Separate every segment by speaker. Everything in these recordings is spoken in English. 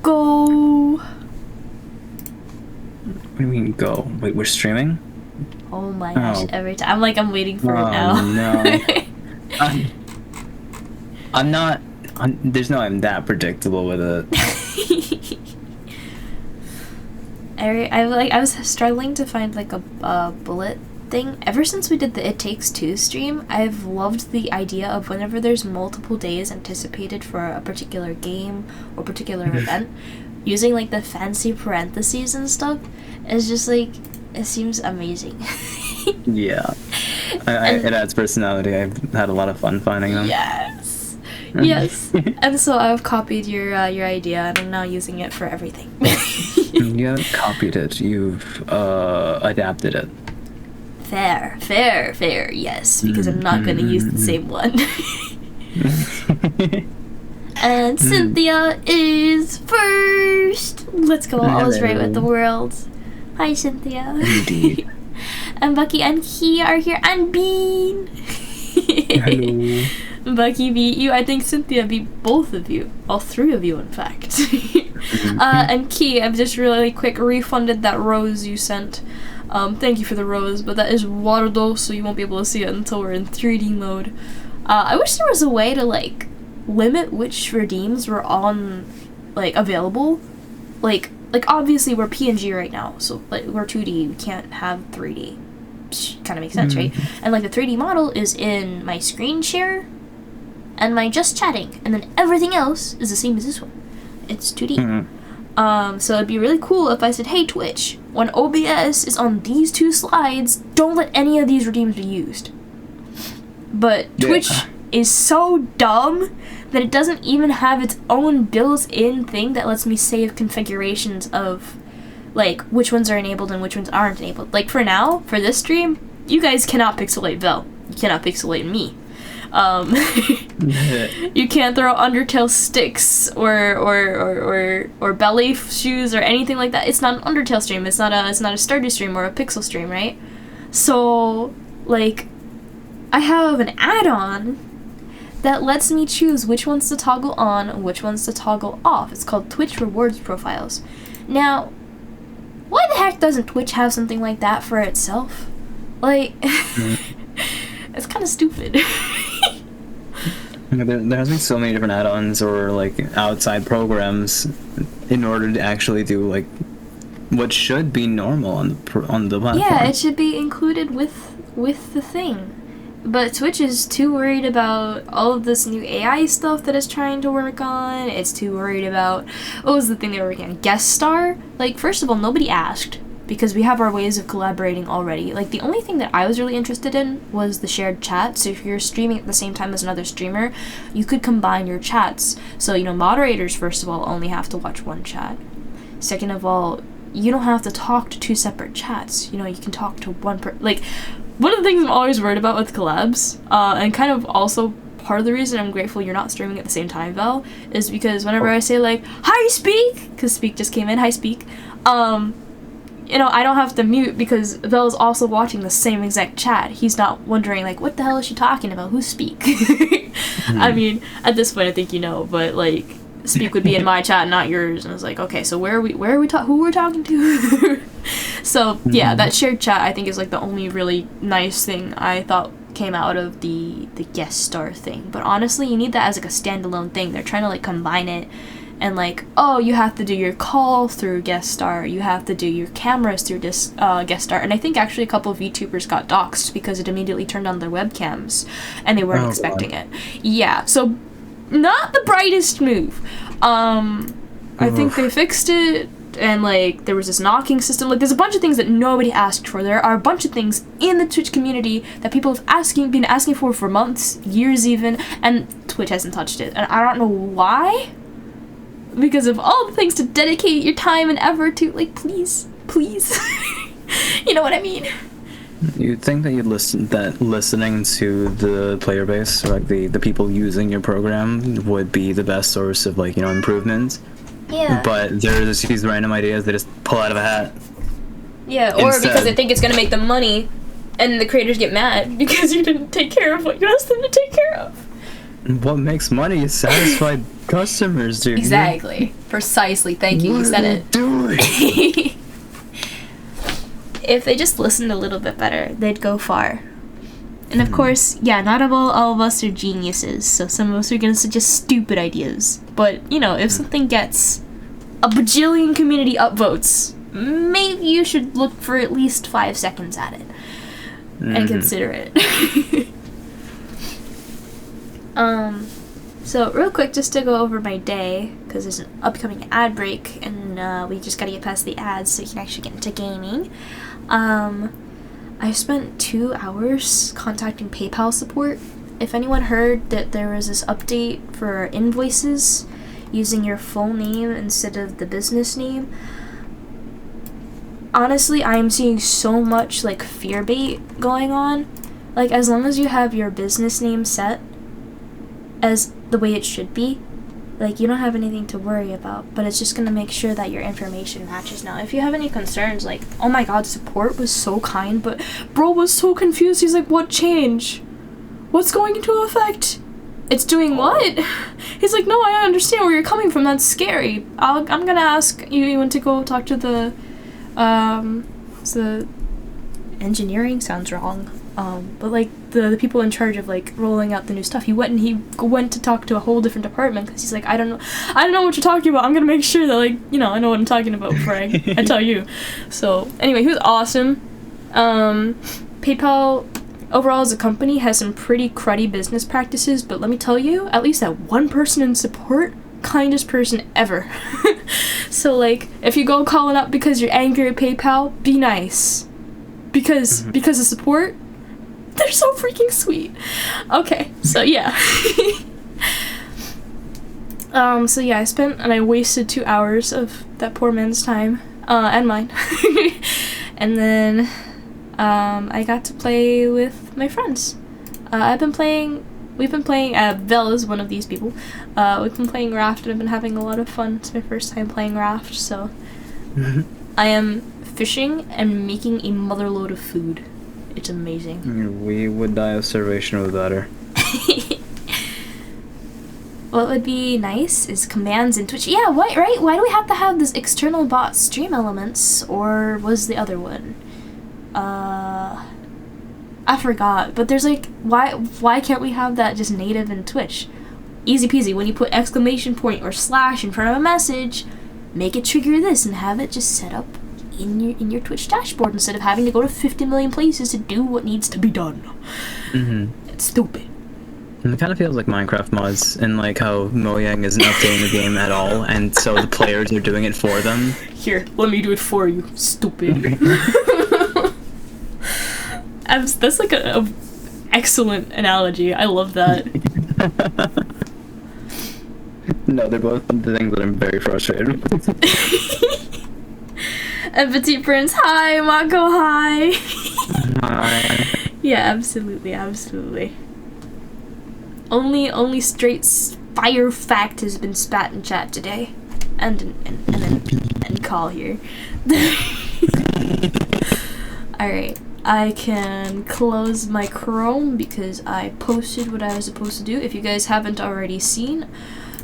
Speaker 1: Go.
Speaker 2: What do you mean go? Wait, we're streaming?
Speaker 1: Oh my gosh, every time. I'm waiting for it now.
Speaker 2: No. I'm not... there's no I'm that predictable with it.
Speaker 1: I was struggling to find like a bullet thing. Ever since we did the It Takes Two stream, I've loved the idea of whenever there's multiple days anticipated for a particular game or particular event, using like the fancy parentheses and stuff. It's just like, it seems amazing.
Speaker 2: Yeah. It adds personality. I've had a lot of fun finding them.
Speaker 1: Yes. Yes. And so I've copied your idea and I'm now using it for everything.
Speaker 2: You haven't copied it. You've adapted it.
Speaker 1: Fair, yes, because I'm not going to use the same one. And Cynthia is first. Let's go. All is right with the world. Hi, Cynthia.
Speaker 2: Indeed.
Speaker 1: And Bucky and Key are here, and Bean.
Speaker 2: Hello.
Speaker 1: Bucky beat you. I think Cynthia beat both of you. All three of you, in fact. And Key, I've just really quick refunded that rose you sent. Thank you for the rose, but that is waterdo, so you won't be able to see it until we're in 3D mode. I wish there was a way to, like, limit which redeems were on, like, available. Like obviously we're PNG right now, so, like, we're 2D, we can't have 3D. Kind of makes sense, right? And, like, the 3D model is in my screen share and my just chatting, and then everything else is the same as this one. It's 2D. So it'd be really cool if I said, hey Twitch, when OBS is on these two slides, don't let any of these redeems be used. But Twitch is so dumb that it doesn't even have its own built-in thing that lets me save configurations of, like, which ones are enabled and which ones aren't enabled. Like, for now, for this stream, you guys cannot pixelate Vel. You cannot pixelate me. You can't throw Undertale sticks or belly shoes or anything like that. It's not an Undertale stream. It's not a Stardew stream or a Pixel stream, right? So, like, I have an add-on that lets me choose which ones to toggle on and which ones to toggle off. It's called Twitch Rewards Profiles. Now, why the heck doesn't Twitch have something like that for itself? Like, it's kind of stupid.
Speaker 2: There has been so many different add-ons or, like, outside programs in order to actually do, like, what should be normal on the platform.
Speaker 1: Yeah, it should be included with the thing. But Twitch is too worried about all of this new AI stuff that it's trying to work on. It's too worried about, what was the thing they were working on? Guest star? Like, first of all, nobody asked, because we have our ways of collaborating already. Like, the only thing that I was really interested in was the shared chat. So if you're streaming at the same time as another streamer, you could combine your chats. So, you know, moderators, first of all, only have to watch one chat. Second of all, you don't have to talk to two separate chats. You know, you can talk to one like, one of the things I'm always worried about with collabs, and kind of also part of the reason I'm grateful you're not streaming at the same time, Val, is because whenever I say, like, hi, Speak, because Speak just came in, hi, Speak, you know, I don't have to mute because Vel is also watching the same exact chat. He's not wondering, like, what the hell is she talking about? Who's Speak? I mean, at this point, I think you know, but, like, Speak would be in my chat, not yours. And I was like, okay, so who we're talking to? So, yeah, that shared chat, I think, is, like, the only really nice thing I thought came out of the guest star thing. But honestly, you need that as, like, a standalone thing. They're trying to, like, combine it. And, like, oh, you have to do your call through guest star. You have to do your cameras through this guest star. And I think actually a couple of VTubers got doxxed because it immediately turned on their webcams. And they weren't expecting it. Yeah, so not the brightest move. I think they fixed it. And, like, there was this knocking system. Like, there's a bunch of things that nobody asked for. There are a bunch of things in the Twitch community that people have been asking for months, years even, and Twitch hasn't touched it. And I don't know why. Because of all the things to dedicate your time and effort to, like, please. You know what I mean?
Speaker 2: You'd think that listening to the player base, or, like, the people using your program would be the best source of, like, you know, improvements.
Speaker 1: Yeah.
Speaker 2: But they're just these random ideas they just pull out of a hat.
Speaker 1: Yeah, or because they think it's gonna make them money, and the creators get mad because you didn't take care of what you asked them to take care of.
Speaker 2: What makes money is satisfied customers, dude.
Speaker 1: Exactly. Precisely. Thank you. You said it.
Speaker 2: Doing?
Speaker 1: If they just listened a little bit better, they'd go far. And of course, yeah, not all of us are geniuses, so some of us are gonna suggest stupid ideas. But, you know, if something gets a bajillion community upvotes, maybe you should look for at least 5 seconds at it. And consider it. So real quick, just to go over my day, because there's an upcoming ad break, and we just gotta get past the ads so we can actually get into gaming. I spent 2 hours contacting PayPal support. If anyone heard that there was this update for invoices using your full name instead of the business name, honestly, I am seeing so much, like, fear bait going on. Like, as long as you have your business name set as the way it should be, like, you don't have anything to worry about, but it's just gonna make sure that your information matches. Now, if you have any concerns, like, oh my god, support was so kind, but bro was so confused, he's like, what change? What's going into effect? It's doing what? He's like, no, I understand where you're coming from, that's scary. I'm gonna ask you to go talk to the engineering sounds wrong. But like the people in charge of like rolling out the new stuff, he went to talk to a whole different department because he's like, I don't know what you're talking about. I'm gonna make sure that, like, you know, I know what I'm talking about before I tell you. So anyway, he was awesome. PayPal overall as a company has some pretty cruddy business practices, but let me tell you, at least that one person in support, kindest person ever. So like, if you go calling up because you're angry at PayPal, be nice, because of support. They're so freaking sweet. Okay, so yeah. So yeah, I wasted 2 hours of that poor man's time, and mine. And then, I got to play with my friends. We've been playing, Vel is one of these people. We've been playing Raft, and I've been having a lot of fun. It's my first time playing Raft, so. I am fishing and making a motherload of food. It's amazing.
Speaker 2: We would die of starvation without her.
Speaker 1: What would be nice is commands in Twitch. Yeah, right? Why do we have to have this external bot stream elements, or was the other one? I forgot. But there's like, why can't we have that just native in Twitch? Easy peasy. When you put exclamation point or slash in front of a message, make it trigger this and have it just set up in your Twitch dashboard instead of having to go to 50 million places to do what needs to be done. It's stupid.
Speaker 2: And it kind of feels like Minecraft mods, and like how Mojang isn't updating the game at all, and so the players are doing it for them.
Speaker 1: Here, let me do it for you, stupid. That's like a excellent analogy. I love that.
Speaker 2: No, they're both the things that I'm very frustrated with.
Speaker 1: And Petite Prince, hi. Mako, hi.
Speaker 2: Hi.
Speaker 1: Yeah, absolutely. Only straight fire fact has been spat in chat today, and call here. All right, I can close my Chrome because I posted what I was supposed to do. If you guys haven't already seen,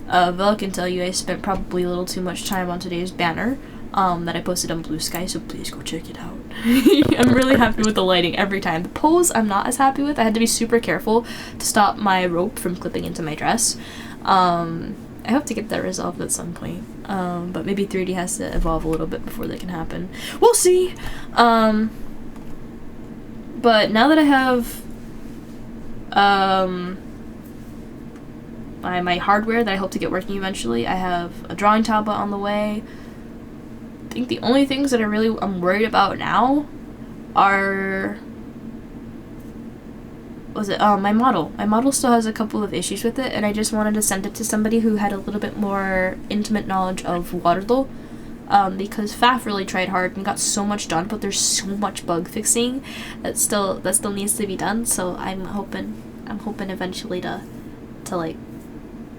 Speaker 1: Vel can tell you I spent probably a little too much time on today's banner. That I posted on Blue Sky, so please go check it out. I'm really happy with the lighting every time. The pose I'm not as happy with. I had to be super careful to stop my rope from clipping into my dress. I hope to get that resolved at some point. But maybe 3D has to evolve a little bit before that can happen. We'll see! But now that I have my hardware that I hope to get working eventually, I have a drawing tablet on the way. I think the only things that I'm worried about now are my model. My model still has a couple of issues with it, and I just wanted to send it to somebody who had a little bit more intimate knowledge of Waterloo, because Faf really tried hard and got so much done, but there's so much bug fixing that still needs to be done. So I'm hoping eventually to like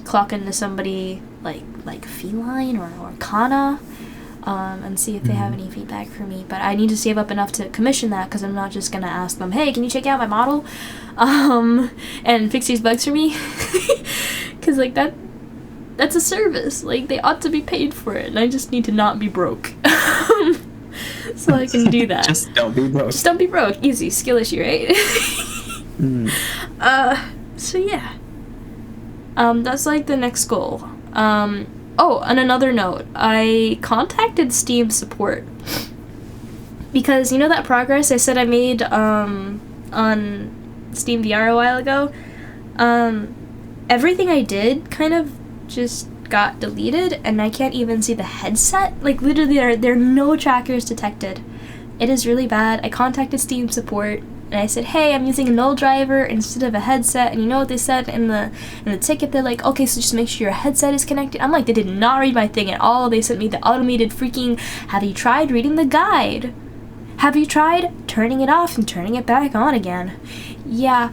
Speaker 1: clock into somebody like Feline or Kana. and see if they have any feedback for me. But I need to save up enough to commission that, because I'm not just gonna ask them, hey, can you check out my model and fix these bugs for me? Because like that's a service. Like, they ought to be paid for it, and I just need to not be broke. So I can do that.
Speaker 2: Just don't be broke.
Speaker 1: Just don't be broke. Easy. Skill issue, right? So yeah. That's like the next goal. Oh, on another note, I contacted Steam support. Because, you know that progress I said I made, on Steam VR a while ago? Everything I did kind of just got deleted, and I can't even see the headset. Like, literally, there are no trackers detected. It is really bad. I contacted Steam support, and I said, hey, I'm using a null driver instead of a headset. And you know what they said in the ticket? They're like, okay, so just make sure your headset is connected. I'm like, they did not read my thing at all. They sent me the automated freaking, have you tried reading the guide? Have you tried turning it off and turning it back on again? Yeah.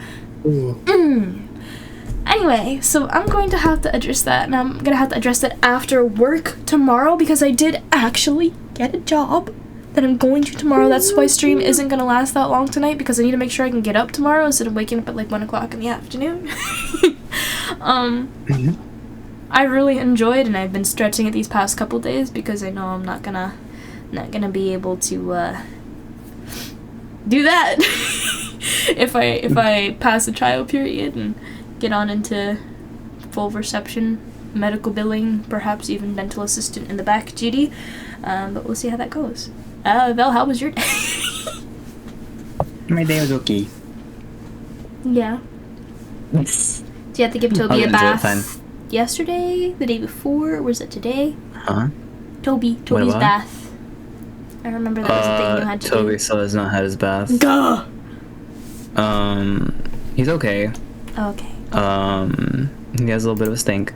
Speaker 1: Anyway, so I'm going to have to address that, and I'm going to have to address that after work tomorrow, because I did actually get a job that I'm going to tomorrow. That's why stream isn't going to last that long tonight, because I need to make sure I can get up tomorrow instead of waking up at like 1 o'clock in the afternoon. I really enjoyed, and I've been stretching it these past couple days, because I know I'm not gonna be able to do that if I pass the trial period and get on into full reception, medical billing, perhaps even dental assistant in the back duty. But we'll see how that goes. Vel, how was your day?
Speaker 2: My day was okay.
Speaker 1: Yeah.
Speaker 2: Yes.
Speaker 1: Did you have to give Toby a bath yesterday, the day before, or was it today?
Speaker 2: Huh?
Speaker 1: Toby's
Speaker 2: what?
Speaker 1: bath. I remember that was the thing you had to do.
Speaker 2: Toby still has not had his bath.
Speaker 1: Gah!
Speaker 2: He's okay.
Speaker 1: Okay.
Speaker 2: He has a little bit of a stink,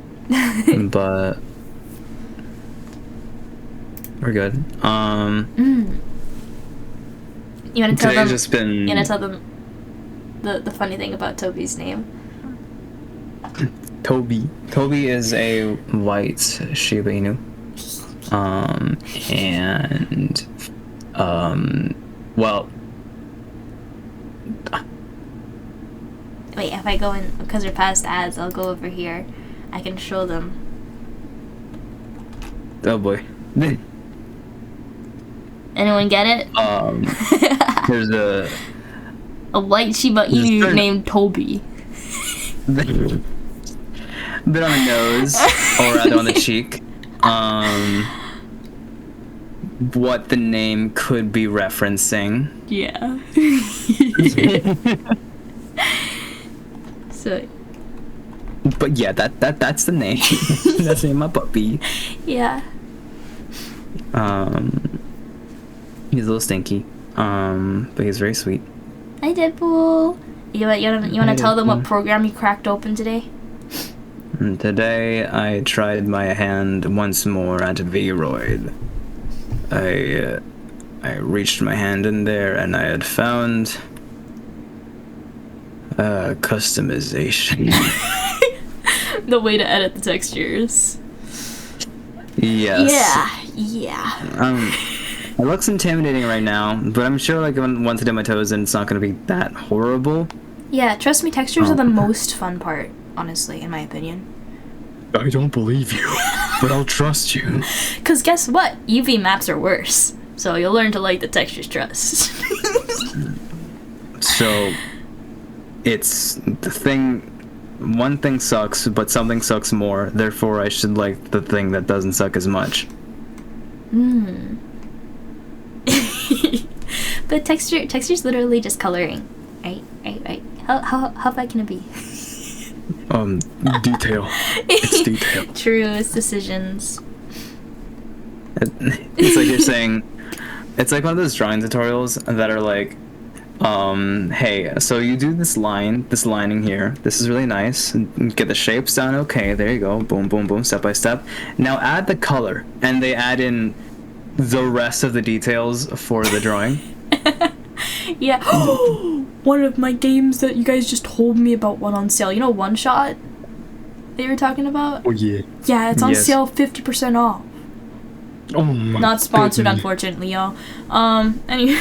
Speaker 2: but we're good.
Speaker 1: You want to tell them?
Speaker 2: Just been.
Speaker 1: You want to tell them the funny thing about Toby's name?
Speaker 2: Toby is a white Shiba Inu. Well.
Speaker 1: Wait, if I go in, because we're past ads, I'll go over here. I can show them.
Speaker 2: Oh boy.
Speaker 1: Anyone get it?
Speaker 2: There's a
Speaker 1: white Shiba Inu named Toby.
Speaker 2: Bit on the nose, or rather on the cheek. What the name could be referencing.
Speaker 1: Yeah. So.
Speaker 2: But yeah, that's the name. That's the name of my puppy.
Speaker 1: Yeah.
Speaker 2: He's a little stinky. But he's very sweet.
Speaker 1: Hi, Deadpool. You want to tell them what program you cracked open today?
Speaker 2: Today I tried my hand once more at Vroid. I reached my hand in there and I had found customization.
Speaker 1: The way to edit the textures.
Speaker 2: Yes.
Speaker 1: Yeah.
Speaker 2: It looks intimidating right now, but I'm sure like once I dip my toes in, it's not gonna be that horrible.
Speaker 1: Yeah, trust me, textures are the most fun part, honestly, in my opinion.
Speaker 2: I don't believe you, but I'll trust you. Cause
Speaker 1: guess what? UV maps are worse, so you'll learn to like the textures trust.
Speaker 2: So, it's the thing. One thing sucks, but something sucks more. Therefore, I should like the thing that doesn't suck as much.
Speaker 1: But texture's literally just coloring, right? How bad can it be?
Speaker 2: Detail. It's detail.
Speaker 1: True, it's decisions.
Speaker 2: It's like you're saying. It's like one of those drawing tutorials that are like, hey, so you do this lining here. This is really nice. Get the shapes down. Okay, there you go. Boom, boom, boom, step by step. Now add the color, and they add in the rest of the details for the drawing.
Speaker 1: Yeah. One of my games that you guys just told me about went on sale. You know, One Shot that you were talking about?
Speaker 2: Oh, yeah.
Speaker 1: Yeah, it's on sale 50% off.
Speaker 2: Oh my
Speaker 1: Not sponsored,
Speaker 2: goodness.
Speaker 1: unfortunately, y'all. Anyway.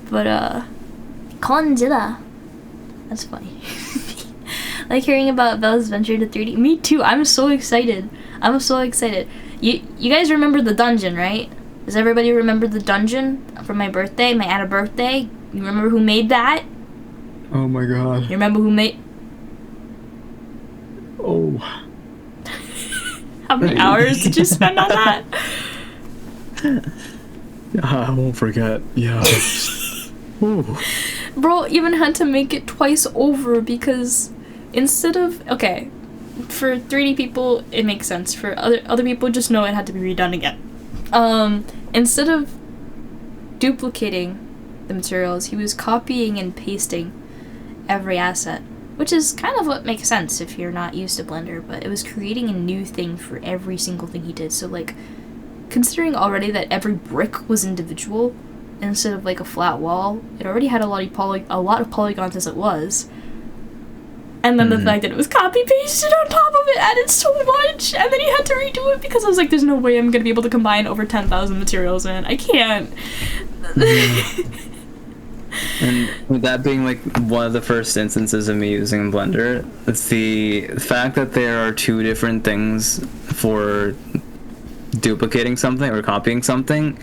Speaker 1: But, Conjura. That's funny. Like hearing about Bella's venture to 3D. Me too. I'm so excited. I'm so excited. You guys remember the dungeon, right? Does everybody remember the dungeon from my birthday, my Anna birthday? You remember who made that?
Speaker 2: Oh my god.
Speaker 1: You remember who made...
Speaker 2: Oh.
Speaker 1: How many hours did you spend on that?
Speaker 2: I won't forget. Yeah. Ooh.
Speaker 1: Bro even had to make it twice over because instead of... Okay, for 3D people, it makes sense. For other people, just know it had to be redone again. Instead of duplicating the materials, he was copying and pasting every asset, which is kind of what makes sense if you're not used to Blender, but it was creating a new thing for every single thing he did. So like, considering already that every brick was individual instead of like a flat wall, it already had a lot of polygons as it was. And then the fact that it was copy-pasted on top of it added so much, and then he had to redo it because I was like, there's no way I'm gonna be able to combine over 10,000 materials, man. I can't.
Speaker 2: And with that being like one of the first instances of me using Blender, it's the fact that there are two different things for duplicating something or copying something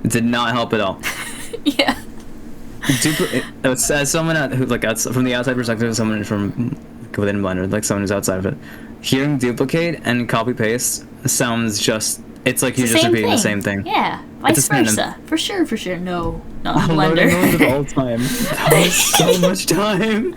Speaker 2: did not help at all.
Speaker 1: Yeah.
Speaker 2: As someone who from the outside perspective, someone from within Blender, like someone who's outside of it, hearing duplicate and copy paste sounds just, it's like you're just repeating the same thing.
Speaker 1: Yeah, vice versa. For sure. No, not in
Speaker 2: Learning
Speaker 1: Blender.
Speaker 2: those all the time. That was so much time.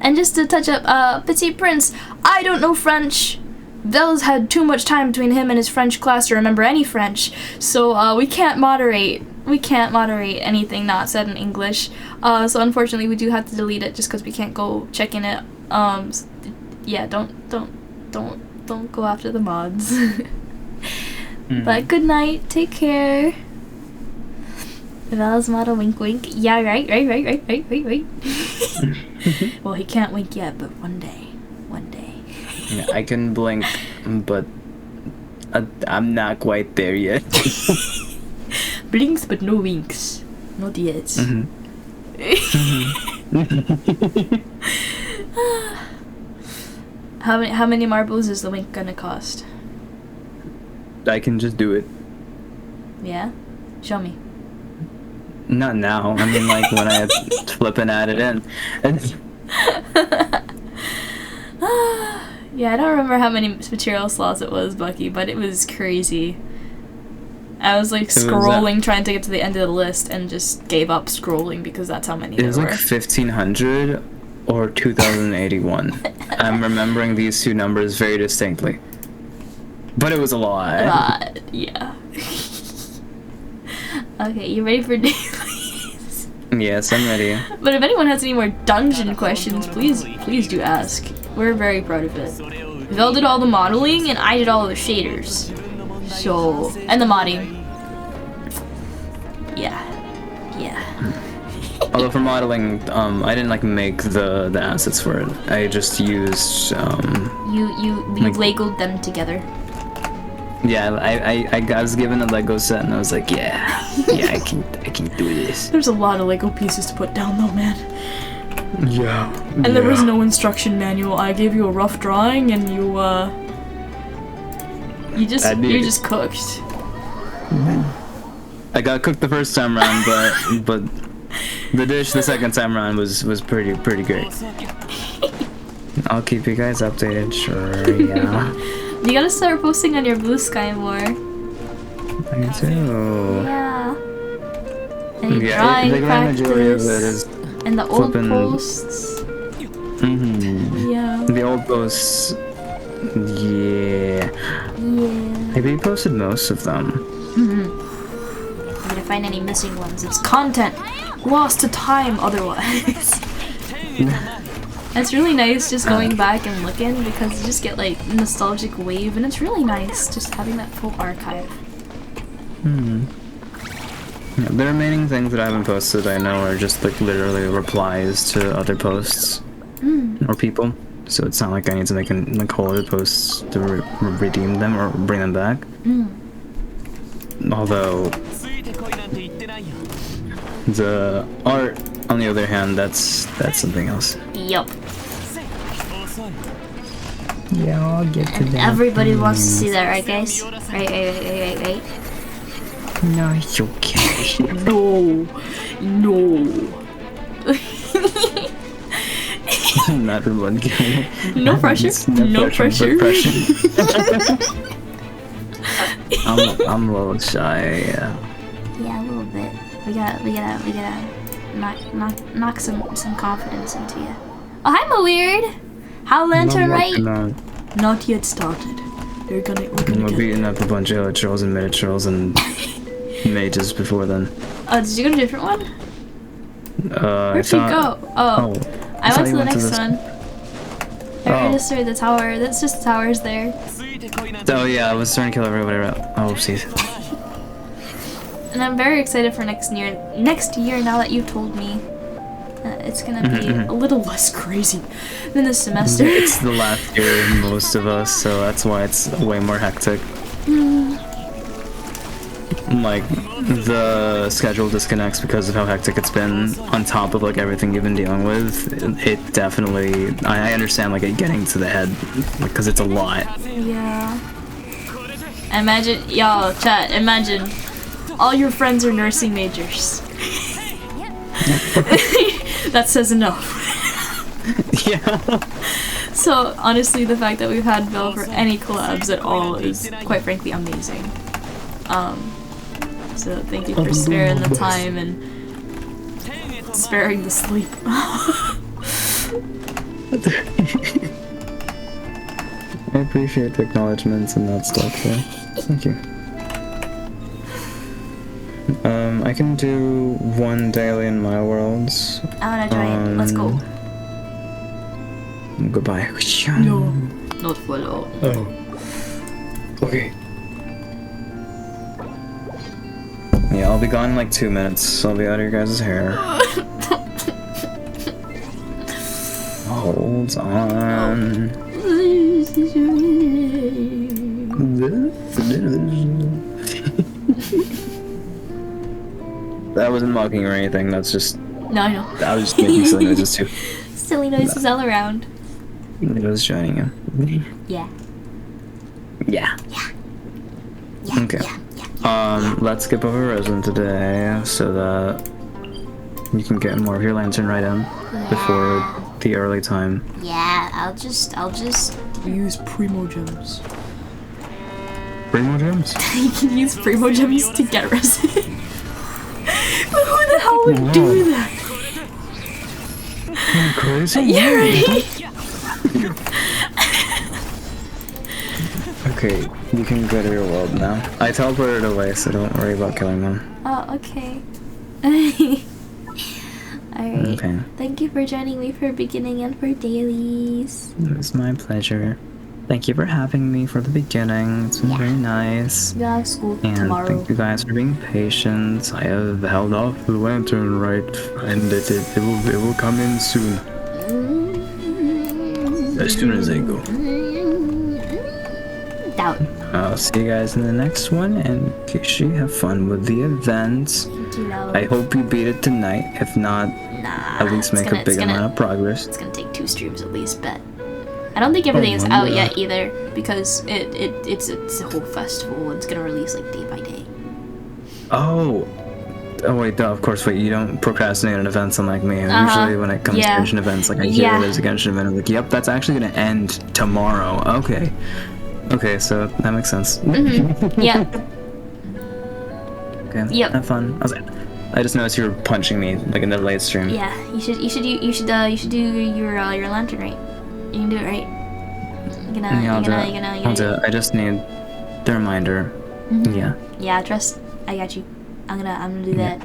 Speaker 1: And just to touch up, Petit Prince, I don't know French. Vels had too much time between him and his French class to remember any French, so we can't moderate. We can't moderate anything not said in English. So unfortunately, we do have to delete it just because we can't go check in it. Yeah, don't go after the mods. But good night. Take care. Val's model wink wink. Yeah, right. Well, he can't wink yet, but one day.
Speaker 2: Yeah, I can blink, but I'm not quite there yet.
Speaker 1: Blinks but no winks. Not yet. How many marbles is the wink gonna cost?
Speaker 2: I can just do it.
Speaker 1: Yeah? Show me.
Speaker 2: Not now. I mean, like when I flip and add it in.
Speaker 1: Yeah, I don't remember how many material slots it was, Bucky, but it was crazy. I was like scrolling, trying to get to the end of the list, and just gave up scrolling because that's how many there were.
Speaker 2: It was like 1,500 or 2,081. I'm remembering these two numbers very distinctly. But it was a lot.
Speaker 1: Yeah. Okay, you ready for dailies?
Speaker 2: Yes, I'm ready.
Speaker 1: But if anyone has any more dungeon questions, please do ask. We're very proud of it. Vel did all the modeling, and I did all the shaders. So, and the modding. Yeah.
Speaker 2: Although for modeling, I didn't like make the assets for it. I just used
Speaker 1: You
Speaker 2: like,
Speaker 1: Legoed them together.
Speaker 2: Yeah, I was given a Lego set and I was like, yeah, I can do this.
Speaker 1: There's a lot of Lego pieces to put down though, man.
Speaker 2: Yeah.
Speaker 1: And there was no instruction manual. I gave you a rough drawing and you just cooked.
Speaker 2: I got cooked the first time around, but the dish the second time around was pretty great. I'll keep you guys updated, sure, yeah.
Speaker 1: You gotta start posting on your Blue Sky more.
Speaker 2: Me too.
Speaker 1: Yeah. And your drawing practice. And the old posts. Yeah.
Speaker 2: The old posts. Yeah. Maybe posted most of them.
Speaker 1: I'm gonna find any missing ones. It's content lost to time otherwise. It's really nice just going back and looking because you just get like a nostalgic wave, and it's really nice just having that full archive.
Speaker 2: Yeah, the remaining things that I haven't posted, I know, are just like literally replies to other posts or people. so it's not like I need to make like holiday posts to redeem them or bring them back. Although the art, on the other hand, that's something else.
Speaker 1: Yup.
Speaker 2: Yeah, I'll get to that.
Speaker 1: Everybody wants to see that, right, guys? Right.
Speaker 2: No, it's okay.
Speaker 1: No.
Speaker 2: Not everyone can.
Speaker 1: No pressure. No pressure.
Speaker 2: I'm a little shy. Yeah.
Speaker 1: Yeah, a little bit. We gotta knock some confidence into you. Oh, hi, Weird. How Lantern Rite? Not yet started. We're gonna
Speaker 2: We're beating up a bunch of other trolls and mid trolls and mages before then.
Speaker 1: Oh, did you go to a different one? Where'd you go? Oh, I went to the next one. I registered the tower. That's just the towers there.
Speaker 2: Oh yeah, I was starting to kill everybody. Oh, oopsies.
Speaker 1: And I'm very excited for next year. Next year, now that you told me, it's gonna be a little less crazy than this semester.
Speaker 2: It's the last year of most of us, so that's why it's way more hectic. Like, the schedule disconnects because of how hectic it's been, on top of like everything you've been dealing with. It definitely, I understand like it getting to the head, because it's a lot.
Speaker 1: Yeah. Imagine, y'all, chat, imagine all your friends are nursing majors. That says enough.
Speaker 2: Yeah.
Speaker 1: So honestly, the fact that we've had Belle for any collabs at all is quite frankly amazing. So thank you for sparing the time and sparing the sleep.
Speaker 2: I appreciate the acknowledgements and that stuff, so thank you. I can do one daily in my worlds.
Speaker 1: I wanna try it. Let's go.
Speaker 2: Goodbye.
Speaker 1: No, not follow.
Speaker 2: Oh. Okay. Yeah, I'll be gone in like 2 minutes, so I'll be out of your guys' hair. Hold on. That wasn't mocking or anything, that's just...
Speaker 1: No, I know.
Speaker 2: I was just making silly noises too.
Speaker 1: Silly noises all around.
Speaker 2: It was joining you.
Speaker 1: Yeah.
Speaker 2: Yeah. Okay. Let's skip over Roslyn today so that you can get more of your Lantern Rite in before the early time.
Speaker 1: Yeah, I'll just use Primo Gems.
Speaker 2: Primo Gems?
Speaker 1: You can use Primo Gems to get resident. But who the hell would do that?
Speaker 2: You're crazy?
Speaker 1: Yeah, right?
Speaker 2: Okay, you can go to your world now. I teleported away, so don't worry about killing them.
Speaker 1: Oh, okay. Alright.
Speaker 2: Okay.
Speaker 1: Thank you for joining me for beginning and for dailies.
Speaker 2: It was my pleasure. Thank you for having me for the beginning. It's been very nice.
Speaker 1: Yeah, school
Speaker 2: And
Speaker 1: tomorrow.
Speaker 2: thank you guys for being patient. I have held off the Lantern Rite, and it will come in soon. As soon as I go.
Speaker 1: Doubt.
Speaker 2: I'll see you guys in the next one, and Kishi, have fun with the event. I hope you beat it tonight. If not, at least make a big amount of progress.
Speaker 1: It's gonna take 2 streams at least, but I don't think everything is out yet either, because it's a whole festival and it's gonna release like day by day.
Speaker 2: Oh wait, of course, wait, you don't procrastinate on events unlike me. Usually when it comes to Genshin events, like I hear there's a Genshin event, I'm like, yep, that's actually gonna end tomorrow. Okay, so that makes sense.
Speaker 1: Yeah.
Speaker 2: Okay.
Speaker 1: Yep.
Speaker 2: Have fun. I just noticed you were punching me like in the late stream.
Speaker 1: Yeah, you should do your Lantern Rite. You can do it, right?
Speaker 2: I'll do it. I just need the reminder. Yeah.
Speaker 1: Yeah, trust. I got you. I'm gonna do that.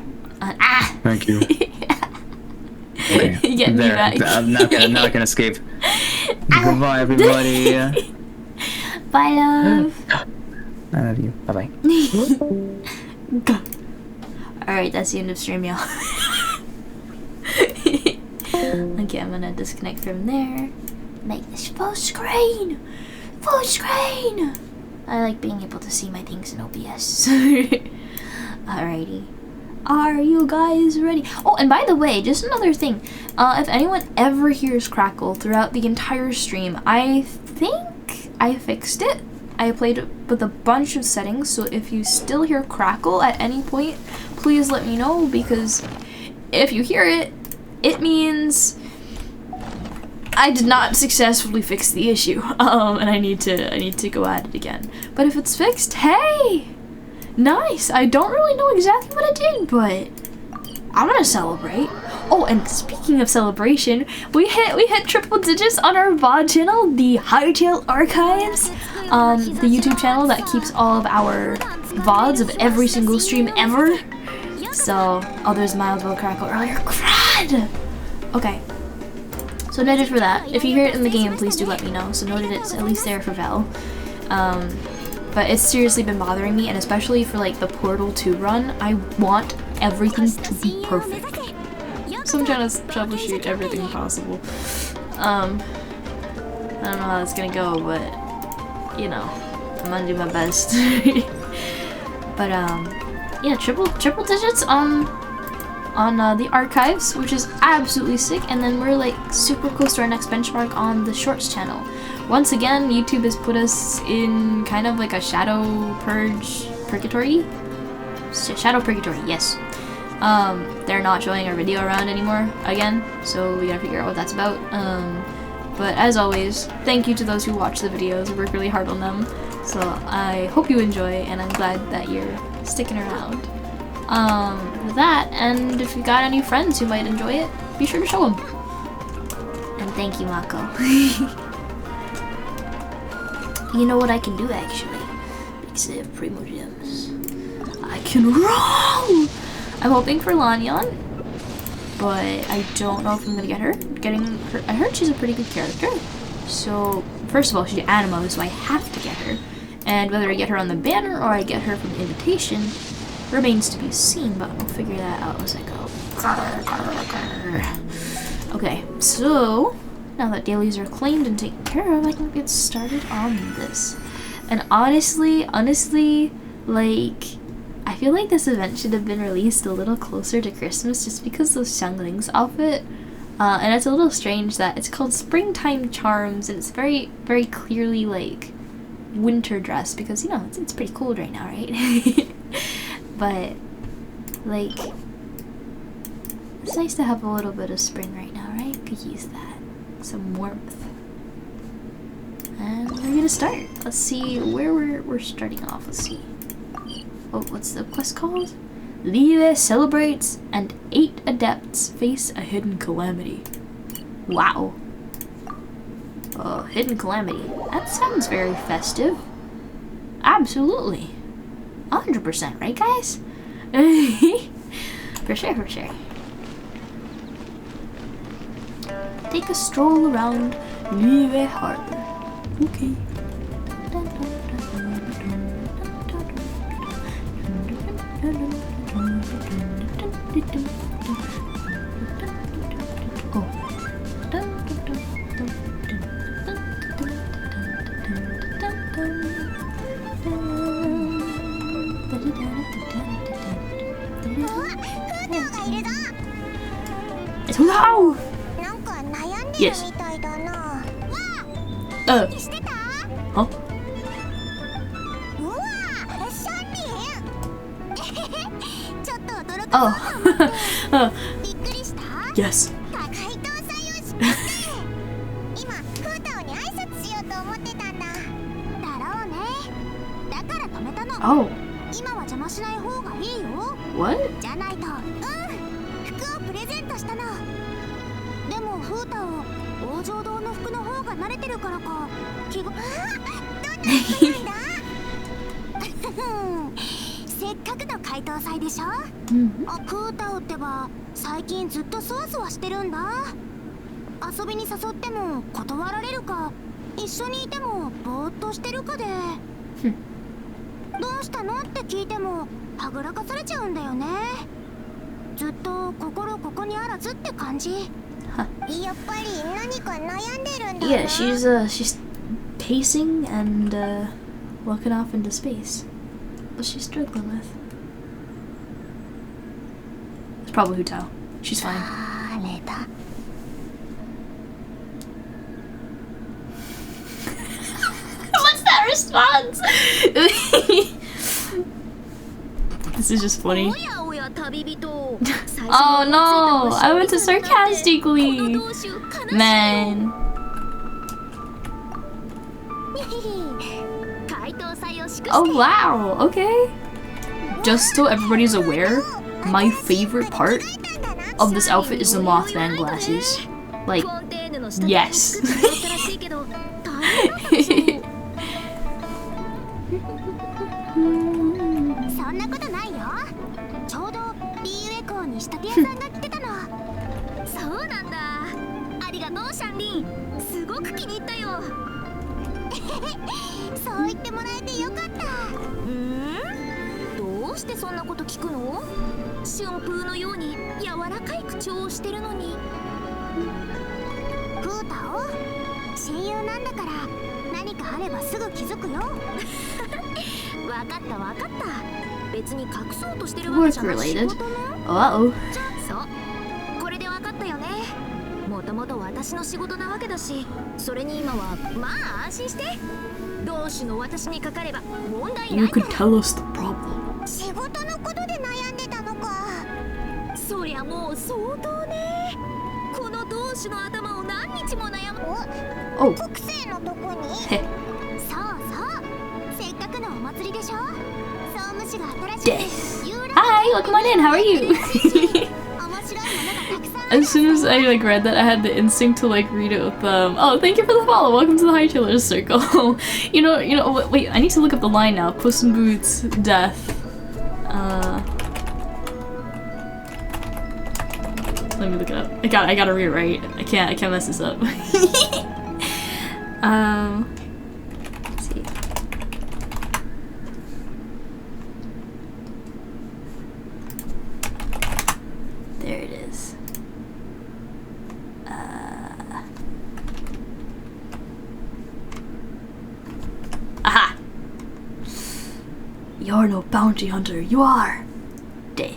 Speaker 2: Thank you. Okay. There. I'm not gonna escape. Goodbye, everybody.
Speaker 1: Bye, love.
Speaker 2: I love you. Bye-bye.
Speaker 1: Alright, that's the end of stream, y'all. Okay, I'm gonna disconnect from there. make this full screen. Full screen. I like being able to see my things in OBS. Alrighty. Are you guys ready? Oh, and by the way, just another thing. If anyone ever hears crackle throughout the entire stream, I think I fixed it. I played with a bunch of settings, so if you still hear crackle at any point, please let me know, because if you hear it, it means I did not successfully fix the issue, and I need to go at it again. But if it's fixed, hey, nice. I don't really know exactly what I did, but I'm gonna celebrate. Oh, and speaking of celebration, we hit triple digits on our VOD channel, the Hightail Archives, the YouTube channel that keeps all of our VODs of every single stream ever. So, oh, there's mild will crackle earlier. Crud! Okay. So noted for that. If you hear it in the game, please do let me know. So noted it's at least there for Vel. But it's seriously been bothering me, and especially for like the Portal 2 run, I want everything to be perfect. So I'm trying to troubleshoot everything possible. I don't know how it's gonna go, but you know, I'm gonna do my best. But yeah, triple digits on the archives, which is absolutely sick, and then we're like super close to our next benchmark on the shorts channel. Once again, YouTube has put us in kind of like a shadow purgatory, yes. They're not showing our video around anymore again, so we gotta figure out what that's about. But as always, thank you to those who watch the videos. We work really hard on them, so I hope you enjoy, and I'm glad that you're sticking around. With that, and if you got any friends who might enjoy it, be sure to show them. And thank you, Mako. You know what I can do, actually? Except Primo Gems. I can roll! I'm hoping for Lanyan, but I don't know if I'm gonna get her. I heard she's a pretty good character. So, first of all, she's Animo, so I have to get her. And whether I get her on the banner or I get her from the invitation remains to be seen, but we'll figure that out as I go. Okay, so now that dailies are claimed and taken care of, I can get started on this. And honestly, like, I feel like this event should have been released a little closer to Christmas just because of Xiangling's outfit. And it's a little strange that it's called Springtime Charms, and it's very, very clearly like winter dress because, you know, it's pretty cold right now, right? But like, it's nice to have a little bit of spring right now, right? Could use that. Some warmth. And we're gonna start. Let's see where we're starting off. Let's see. Oh, what's the quest called? Live celebrates and 8 adepts face a hidden calamity. Wow. Hidden calamity. That sounds very festive. Absolutely. 100%, right, guys? For sure, for sure. Take a stroll around Live Harbor. Okay. Wow! Yes. Huh? Oh. Yes. Oh. What? Yeah, she's pacing and looking off into space. What's she struggling with? It's probably Hutao. She's fine. What's that response? This is just funny. Oh no! I went to sarcastically. Man. Oh wow, okay. Just so everybody's aware, my favorite part of this outfit is the Mothman glasses. Like, yes. Work related. Uh-oh.
Speaker 3: もともと私の仕事なわけだし、それに今はまあ安心して。同志の私にかかれば問題ない。
Speaker 1: You could tell us the problem.
Speaker 3: 仕事のことで悩んでたのか。そりゃもう相当ね。この同志の頭を何日も悩む。
Speaker 1: Oh.
Speaker 3: 国政のとこに。そうそう。せっかくのお祭りでしょ。総務士が新しい。
Speaker 1: Hi, welcome on in. How are you? As soon as I like read that, I had the instinct to like read it with oh, thank you for the follow. Welcome to the Hightailers circle. you know. Wait, I need to look up the line now. Puss in Boots, death. Let me look it up. I gotta read it right. I can't mess this up. Let's see. There it is. Aha! You're no bounty hunter, you are death.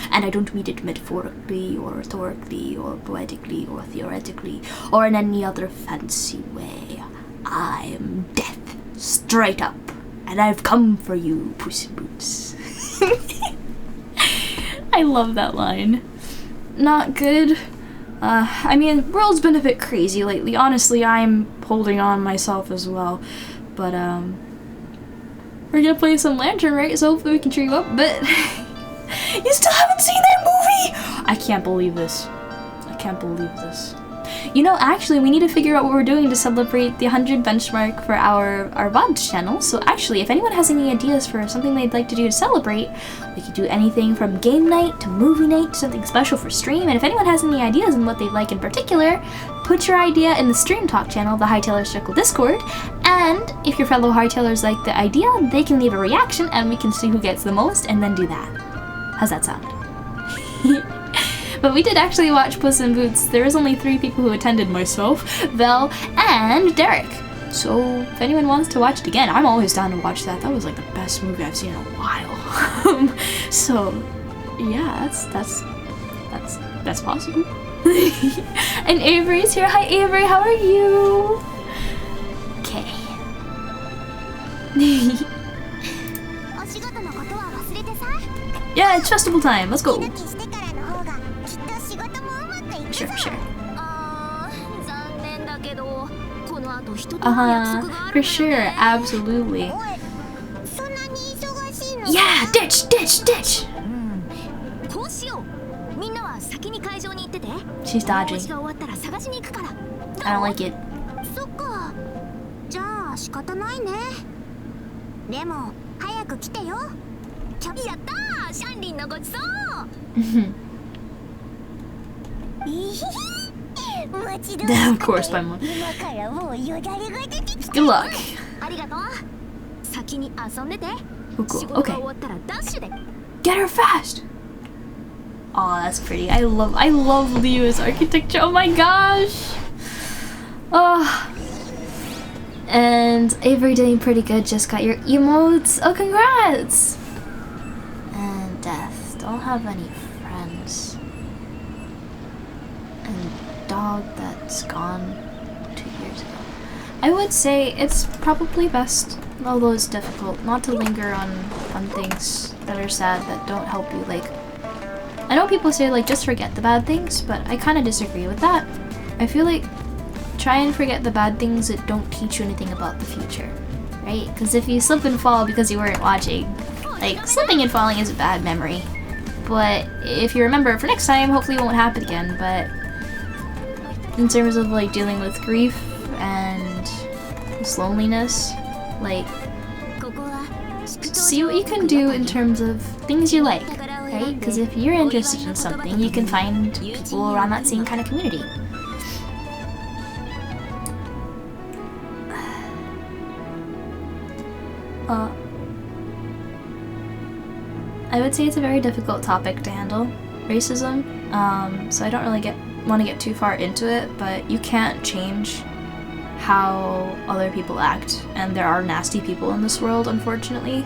Speaker 1: And I don't mean it metaphorically or rhetorically or poetically or theoretically or in any other fancy way. I am death, straight up, and I've come for you, Puss in Boots. I love that line. Not good. I mean, world's been a bit crazy lately. Honestly, I'm holding on myself as well. But, we're gonna play some Lantern Rite, so hopefully we can cheer you up, but you still haven't seen that movie! I can't believe this. I can't believe this. You know, actually, we need to figure out what we're doing to celebrate the 100 benchmark for our VOD channel. So actually, if anyone has any ideas for something they'd like to do to celebrate, we could do anything from game night to movie night to something special for stream. And if anyone has any ideas on what they'd like in particular, put your idea in the Stream Talk channel of the Hightailers Circle Discord. And if your fellow Hightailers like the idea, they can leave a reaction and we can see who gets the most and then do that. How's that sound? But we did actually watch Puss in Boots. There was only 3 people who attended, myself, Vel, and Derek. So if anyone wants to watch it again, I'm always down to watch that. That was like the best movie I've seen in a while. So yeah, that's possible. And Avery's here. Hi Avery, how are you? Okay. Yeah, it's festival time. Let's go. Sure. For sure, absolutely. Yeah, ditch! She's dodging. I don't like it. Of course, by mom. Good luck. Oh, cool. Okay. Get her fast. Oh, that's pretty. I love Leo's architecture. Oh my gosh. Oh. And Avery doing pretty good. Just got your emotes. Oh, congrats. And Death. Don't have any friends. And Dog that's gone 2 years ago. I would say it's probably best, although it's difficult, not to linger on things that are sad that don't help you. Like, I know people say like just forget the bad things, but I kind of disagree with that. I feel like try and forget the bad things that don't teach you anything about the future, right? Because if you slip and fall because you weren't watching, like, slipping and falling is a bad memory. But if you remember it for next time, hopefully it won't happen again. But in terms of like dealing with grief and this loneliness, like, see what you can do in terms of things you like, right? Because if you're interested in something, you can find people around that same kind of community. I would say it's a very difficult topic to handle, racism, so I don't really want to get too far into it, but you can't change how other people act, and there are nasty people in this world, unfortunately.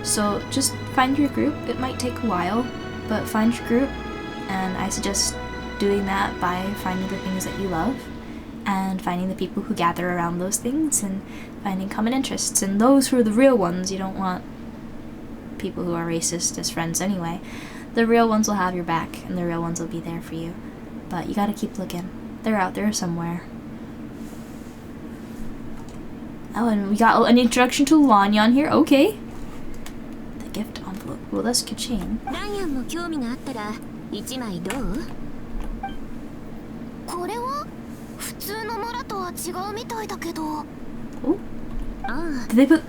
Speaker 1: So just find your group. It might take a while, but find your group, and I suggest doing that by finding the things that you love and finding the people who gather around those things and finding common interests. And those who are the real ones, you don't want people who are racist as friends anyway. The real ones will have your back, and the real ones will be there for you. But you gotta keep looking. They're out there somewhere. Oh, and we got an introduction to Lanyan here. Okay. The gift envelope. Well, that's Kachin. Oh. Did they put...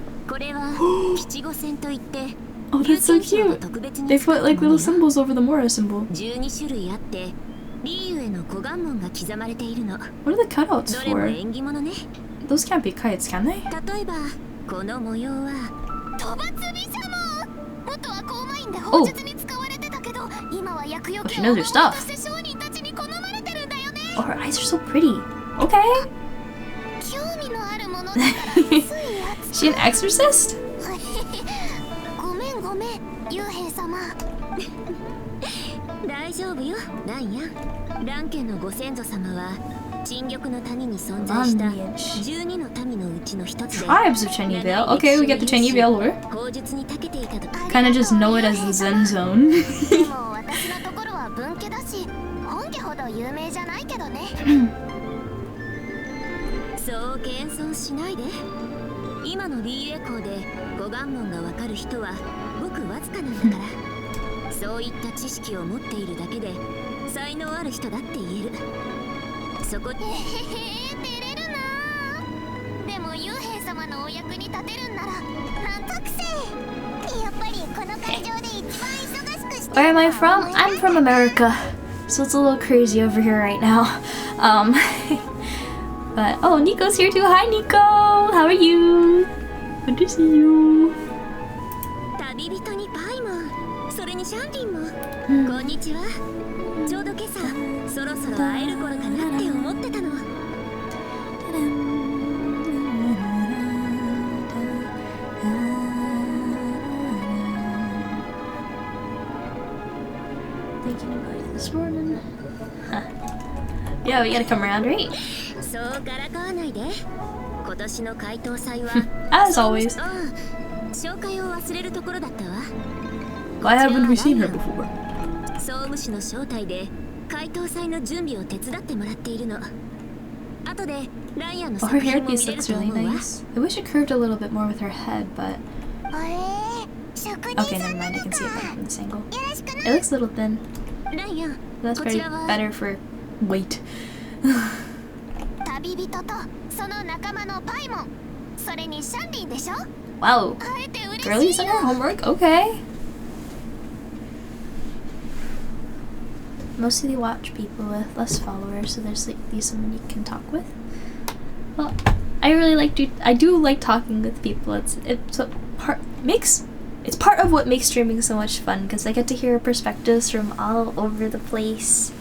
Speaker 1: Oh, that's so cute. They put like little symbols over the Mora symbol. What are the cutouts for? Those can't be kites, can they? Oh. Oh, she knows her stuff. Oh, her eyes are so pretty. Okay. She an exorcist? Tribes of Cheney Vale. Okay, we get the Cheney Vale lore. Kinda just know it as the Zen Zone. Where am I from? I'm from America, so it's a little crazy over here right now. But oh, Nico's here too. Hi, Nico. How are you? Good to see you. Thinking about it this morning. Huh. Yeah, we gotta come around, right? As always. Why haven't we seen her before? Oh, her hairpiece looks really nice. I wish it curved a little bit more with her head, but... Okay, never mind, I can see it better from this angle. It looks a little thin. That's pretty better for weight. Wow. Girlie's done her homework? Okay. Mostly watch people with less followers, so there's like someone you can talk with. Well, I do like talking with people. It's a part makes it's part of what makes streaming so much fun, because I get to hear perspectives from all over the place,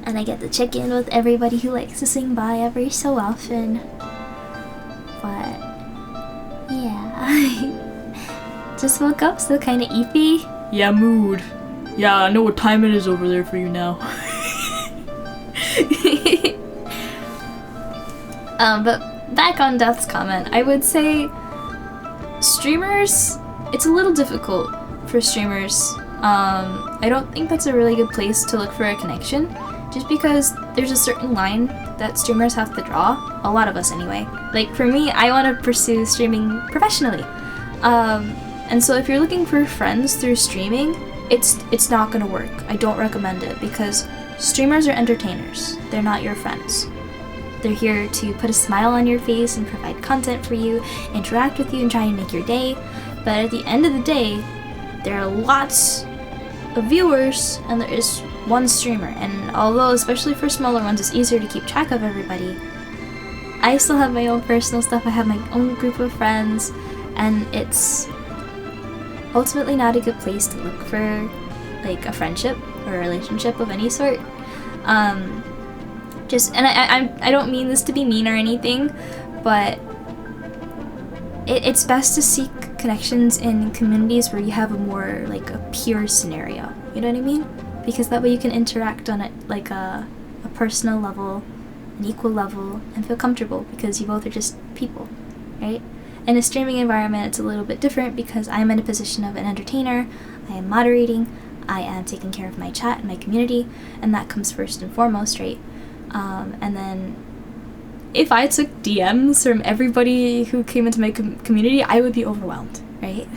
Speaker 1: and I get to check in with everybody who likes to swing by every so often. But yeah. Just woke up, still kind of eepy.
Speaker 4: Yeah, mood. Yeah, I know what time it is over there for you now.
Speaker 1: But back on Death's comment, I would say streamers, it's a little difficult for streamers. I don't think that's a really good place to look for a connection, just because there's a certain line that streamers have to draw, a lot of us anyway. Like for me, I want to pursue streaming professionally. And so if you're looking for friends through streaming, it's not gonna work. I don't recommend it, because streamers are entertainers. They're not your friends. They're here to put a smile on your face and provide content for you, interact with you, and try and make your day. But at the end of the day, there are lots of viewers and there is one streamer. And although, especially for smaller ones, it's easier to keep track of everybody, I still have my own personal stuff. I have my own group of friends, and it's ultimately not a good place to look for like a friendship or a relationship of any sort. I don't mean this to be mean or anything, but it's best to seek connections in communities where you have a more like a pure scenario. You know what I mean? Because that way you can interact on it like a personal level, an equal level, and feel comfortable, because you both are just people, right? In a streaming environment, it's a little bit different, because I'm in a position of an entertainer, I am moderating, I am taking care of my chat and my community, and that comes first and foremost, right? And then if I took DMs from everybody who came into my community, I would be overwhelmed, right?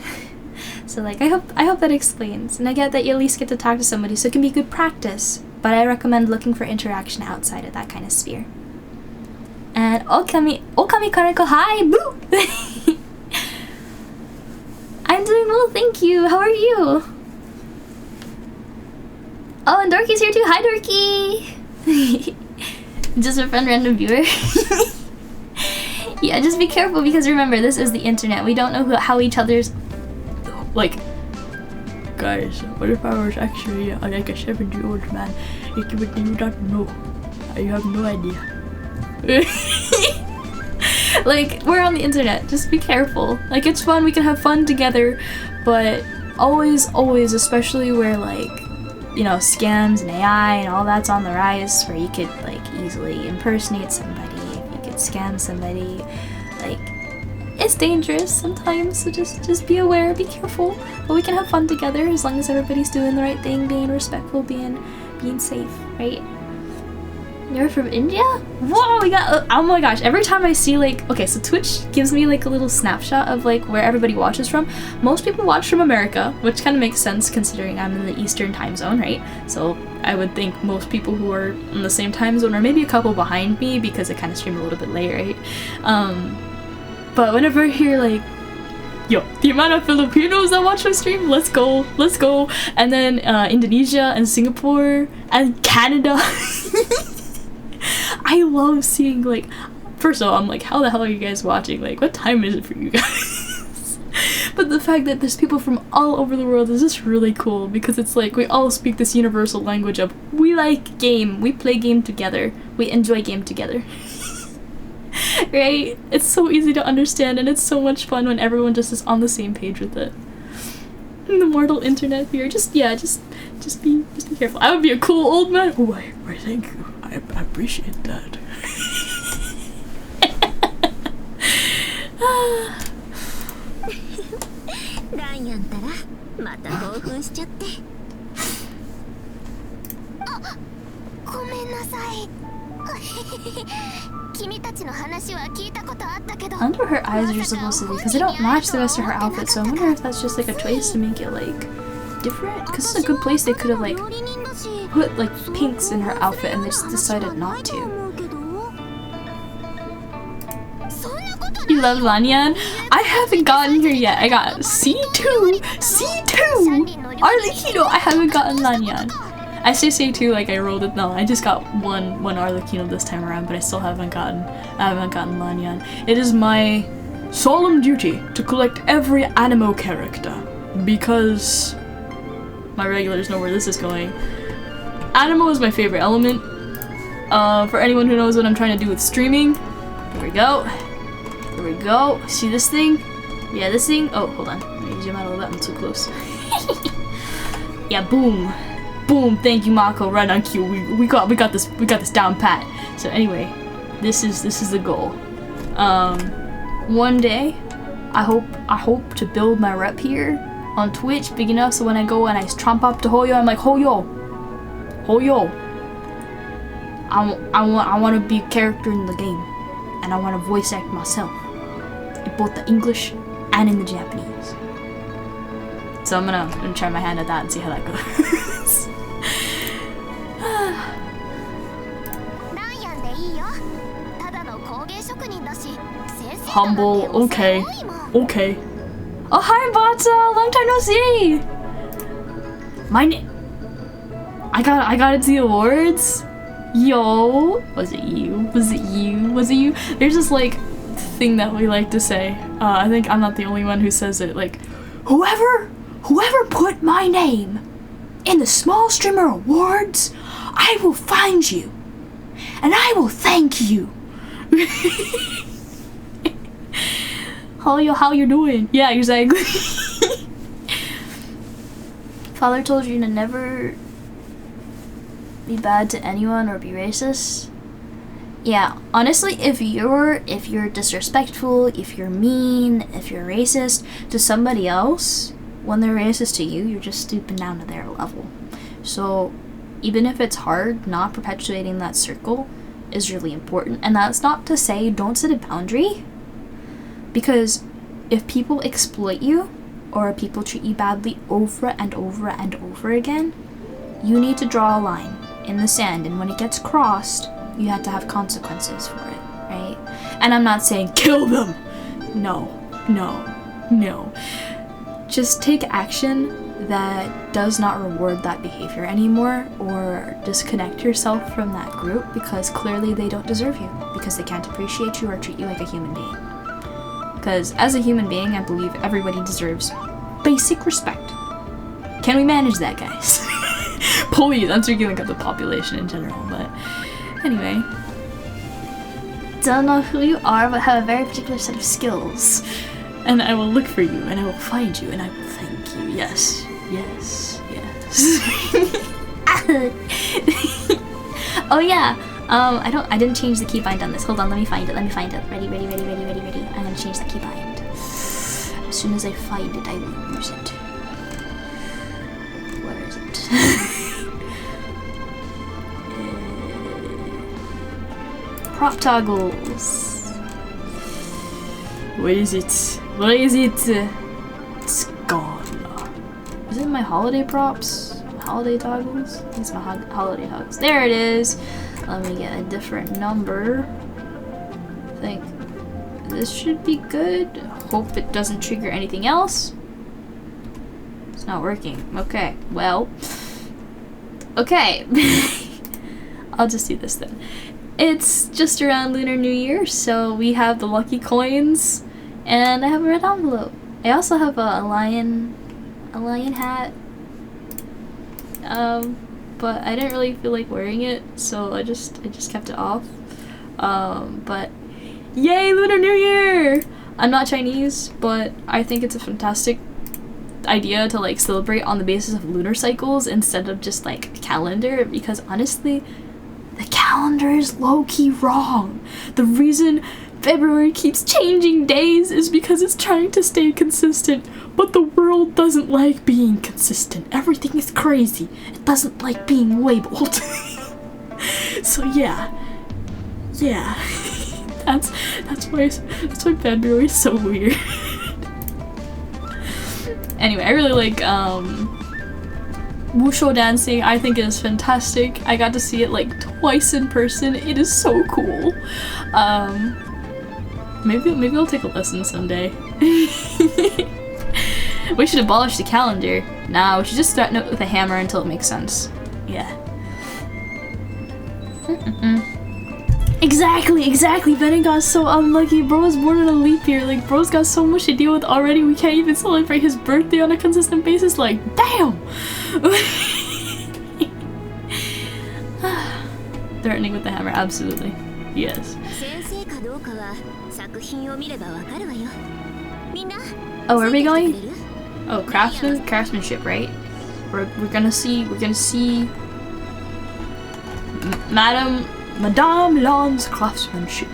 Speaker 1: So like, I hope that explains, and I get that you at least get to talk to somebody, so it can be good practice, but I recommend looking for interaction outside of that kind of sphere. And Okami Kaneko, hi, boo! I'm doing well, thank you. How are you? Oh, and Dorky's here too. Hi, Dorky! Just a fun random viewer. Yeah, just be careful, because remember, this is the internet. We don't know how each other's...
Speaker 4: Like, guys, what if I was actually like a 70-year-old man? You don't know. You have no idea.
Speaker 1: Like, we're on the internet, just be careful. Like, it's fun, we can have fun together, but always, especially where like, you know, scams and AI and all that's on the rise, where you could like easily impersonate somebody, if you could scam somebody, like, it's dangerous sometimes, so just be aware, be careful, but we can have fun together as long as everybody's doing the right thing, being respectful, being safe, right? You're from India? Whoa, we got, oh my gosh, every time I see like, okay, so Twitch gives me like a little snapshot of like where everybody watches from. Most people watch from America, which kind of makes sense considering I'm in the Eastern time zone, right? So I would think most people who are in the same time zone, or maybe a couple behind me because I kind of stream a little bit late, right? But whenever I hear like, yo, the amount of Filipinos that watch my stream, let's go. And then Indonesia and Singapore and Canada. I love seeing, like, first of all, I'm like, how the hell are you guys watching? Like, what time is it for you guys? But the fact that there's people from all over the world is just really cool, because it's like we all speak this universal language of we like game, we play game together, we enjoy game together. Right? It's so easy to understand, and it's so much fun when everyone just is on the same page with it. The mortal internet here, just be careful. I would be a cool old man.
Speaker 4: Oh, why, thank you. I appreciate that.
Speaker 3: ライアンたらまた興奮しちゃって。あ、ごめんなさい。君たちの話は聞いたことあったけど。
Speaker 1: I wonder where her eyes are supposed to be, because they don't match the rest of her outfit, so I wonder if that's just like a choice to make it like different, because it's a good place they could have like put like pinks in her outfit and they just decided not to. You love Lanyan? I haven't gotten her yet. I got C2 Arlecchino. I haven't gotten Lanyan. I say C2 like I rolled it. No, I just got one Arlecchino this time around, but I still haven't gotten Lanyan. It is my solemn duty to collect every animo character
Speaker 4: because my regulars know where this is going. Animo is my favorite element. For anyone who knows what I'm trying to do with streaming, here we go. Here we go. See this thing? Yeah, this thing. Oh, hold on. Let me zoom out a little bit. I'm too close. Yeah, boom, boom. Thank you, Mako. Right on cue. We got this down pat. So anyway, this is the goal. One day, I hope to build my rep here on Twitch big enough so when I go and I tromp up to Hoyo, I'm like, Hoyo, I want to be a character in the game, and I want to voice act myself in both the English and in the Japanese. So I'm gonna try my hand at that and see how that goes. Humble, okay. Okay. Oh, hi, Bata! Long time no see! My name... I got into the awards? Yo! Was it you? Was it you? Was it you? There's this, like, thing that we like to say. I think I'm not the only one who says it. Like, whoever put my name in the Small Streamer Awards, I will find you. And I will thank you. How you doing? Yeah, exactly. Father told you to never be bad to anyone or be racist. Yeah, honestly, if you're disrespectful, if you're mean, if you're racist to somebody else, when they're racist to you, you're just stooping down to their level. So even if it's hard, not perpetuating that circle is really important. And that's not to say don't set a boundary, because if people exploit you or people treat you badly over and over and over again, you need to draw a line in the sand, and when it gets crossed, you have to have consequences for it, right? And I'm not saying kill them. No. Just take action that does not reward that behavior anymore, or disconnect yourself from that group because clearly they don't deserve you, because they can't appreciate you or treat you like a human being. Because as a human being, I believe everybody deserves basic respect. Can we manage that, guys? Please, I'm speaking like of the population in general, but anyway. Don't know who you are, but have a very particular set of skills. And I will look for you, and I will find you, and I will thank you. Yes. Oh yeah. I didn't change the keybind on this. Hold on, let me find it. Ready. I'm gonna change the keybind. As soon as I find it, I will use it. Where is it? Prop toggles. Where is it? It's gone. Is it my holiday props? Holiday toggles? It's my holiday toggles. There it is. Let me get a different number. I think this should be good. Hope it doesn't trigger anything else. It's not working. Okay, well. Okay. I'll just do this then. It's just around Lunar New Year, so we have the lucky coins, and I have a red envelope. I also have a lion hat. But I didn't really feel like wearing it, so I just kept it off. But yay, Lunar New Year! I'm not Chinese, but I think it's a fantastic idea to like celebrate on the basis of lunar cycles instead of just like calendar, because honestly, the calendar is low-key wrong. The reason February keeps changing days is because it's trying to stay consistent, but the world doesn't like being consistent. Everything is crazy. It doesn't like being labeled. So yeah. That's why February is so weird. Anyway, I really like Wushu dancing. I think it is fantastic. I got to see it like twice in person. It is so cool. Maybe I'll take a lesson someday. We should abolish the calendar. Nah, we should just threaten it with a hammer until it makes sense. Yeah.
Speaker 1: Exactly. Bennett got so unlucky. Bro was born in a leap year. Like, bro's got so much to deal with already. We can't even celebrate his birthday on a consistent basis. Like, damn! Threatening with the hammer, absolutely. Yes. Oh, where are we going? Oh, craftsmanship, right? We're gonna see Madame Lan's craftsmanship.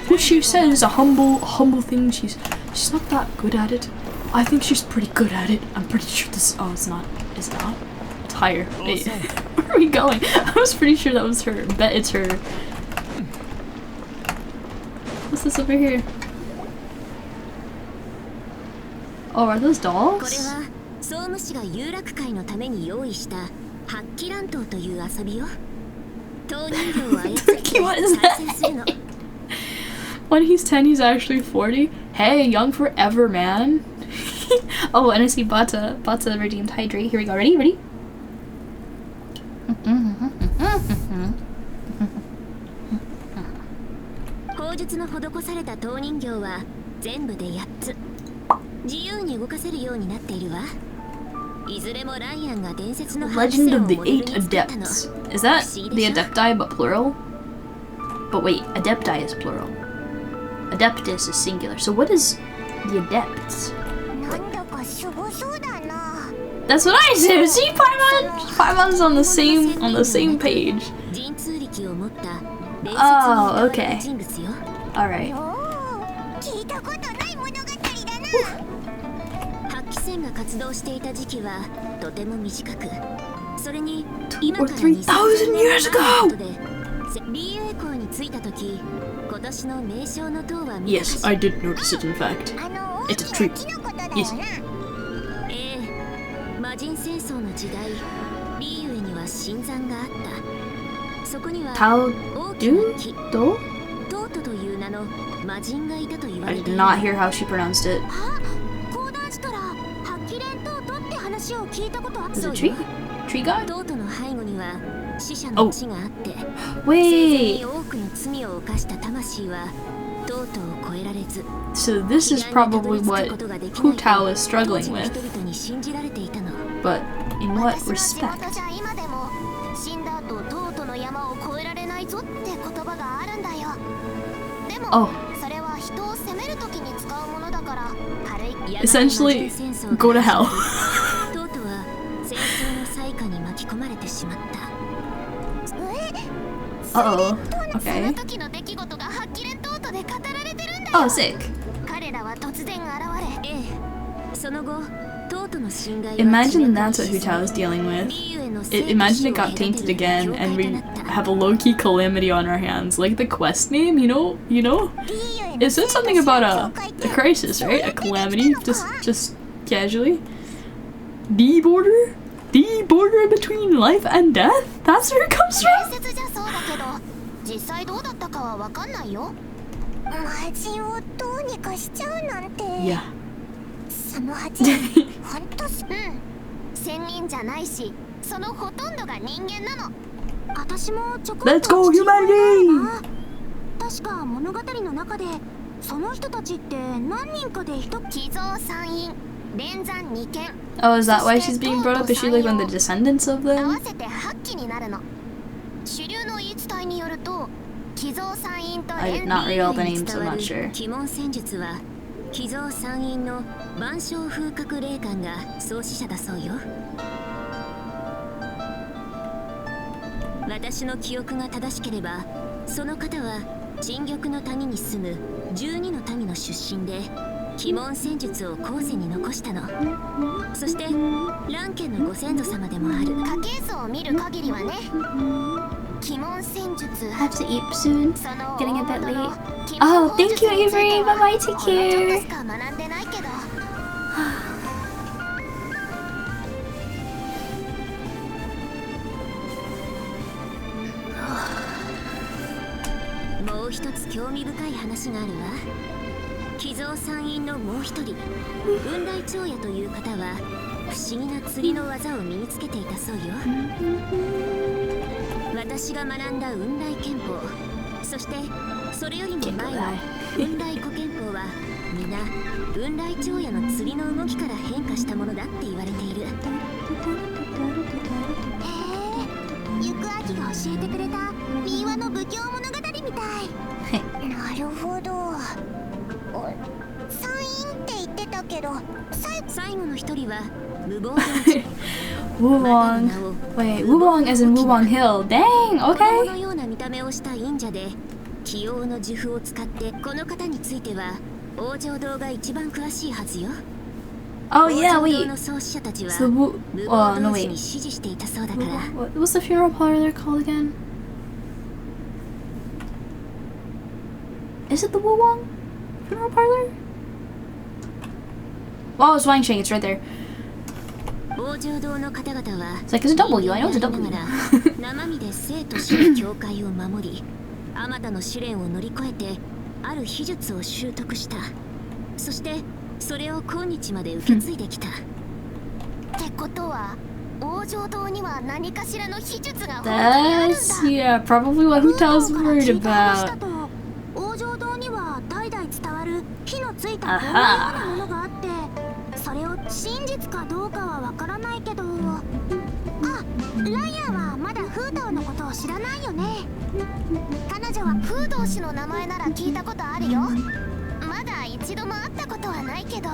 Speaker 1: What she says is a humble thing. She's not that good at it. I think she's pretty good at it. I'm pretty sure this. Oh, it's not. Is it not? It's higher. Wait, where are we going? I was pretty sure that was her. Bet it's her. What's this over here? Oh, are those dolls? What is that? When he's 10, he's actually 40. Hey, young forever, man. Oh, and I see Bata redeemed hydrate. Here we go. Ready?
Speaker 3: 口述の施された陶人形は全部で8つ。自由に動かせるようになっているわ。いずれもライアンが伝説の
Speaker 1: Legend of the Eight Adepts. Is that the Adepti but plural? But wait, Adepti is plural. Adeptus is singular. So what is the Adepts? That's what I said. See, Paimon's on the same page. Oh, okay. All right.
Speaker 3: が活動していた時期はとても短く、それに
Speaker 1: 2,000 years ago.
Speaker 3: BA 校に着いた時、今年の名称の塔は見たし。
Speaker 1: Yes, I did notice it. In fact, it's a tree. Yes.
Speaker 3: 魔人戦争の時代、リーユエには神山があった。そこには大きな木、トートという名の魔人がいたと言われている。
Speaker 1: I did not hear how she pronounced it. Is it tree? Tree god? Oh. Wait. So this is probably what Hu Tao is struggling with. But in what respect? Oh. Essentially, go to hell. Uh-oh. Okay. Oh, sick. Imagine that's what Hu Tao is dealing with. Imagine it got tainted again and we have a low-key calamity on our hands. Like the quest name, you know? It said something about a crisis, right? A calamity, just casually. The border between life and death? That's where it comes from? Yeah. Let's go, humanity! Oh, is that why she's being brought up? Is she like one of the descendants of them? I did not read all the names, so I'm not sure.
Speaker 3: 寄贈参院の万象風格霊感が創始者だそうよ。私の記憶が正しければ、その方は陳玉の谷に住む12の民の出身で、鬼門戦術を後世に残したの。そして蘭家のご先祖様でもある。家系図を見る限りはね。
Speaker 1: Have to eat soon. Getting a bit late. Oh, thank you, Avery. Bye bye. Take care.
Speaker 3: More 一つ興味深い話があるわ。寄贈参院のもう一人、雲来長也という方は不思議な釣りの技を身につけていたそうよ。私が学んだ雲来拳法、そしてそれよりも前の雲来古憲法は皆雲来長夜の釣りの動きから変化したものだって言われている。へえ、行く秋が教えてくれた民話の武教物語みたい。なるほど。山陰って言ってたけど、最後の一人は無謀同士。
Speaker 4: Wulong. Wait, Wulong as in Wulong Hill. Dang,
Speaker 3: 子供
Speaker 4: okay.
Speaker 3: のような見た目をした忍者で器用の呪符を使って、この方については王城堂が一番詳しいはずよ。
Speaker 4: Oh yeah,
Speaker 3: 王城堂
Speaker 4: wait.
Speaker 3: の創始者たちは
Speaker 4: So,
Speaker 3: 無謀
Speaker 4: no
Speaker 3: 同士
Speaker 4: wait.
Speaker 3: に支持していたそうだから。
Speaker 4: What's the funeral parlor called again? Is it the Wulong funeral parlor? Oh, it's Wangsheng. It's right there.
Speaker 3: 王城堂の方々は
Speaker 4: It's like, it's a W. I know it's a
Speaker 3: 人
Speaker 4: W.
Speaker 3: 間でありながら生身で生と死の境界を守り、あまたの試練を乗り越えてある秘術を習得した。そしてそれを今日まで受け継いできた。ってことは王城堂には何かしらの秘術が本当にあるんだ。
Speaker 4: That's, yeah, probably what Hutao's worried about.
Speaker 3: 王城堂には代々伝わる火のついた棒のようなものがあって、それを真実かどうかはわからないけど、あ、ライアンはまだフータオのことを知らないよね。彼女はフードウ氏の名前なら聞いたことあるよ。まだ一度も会ったことはないけど。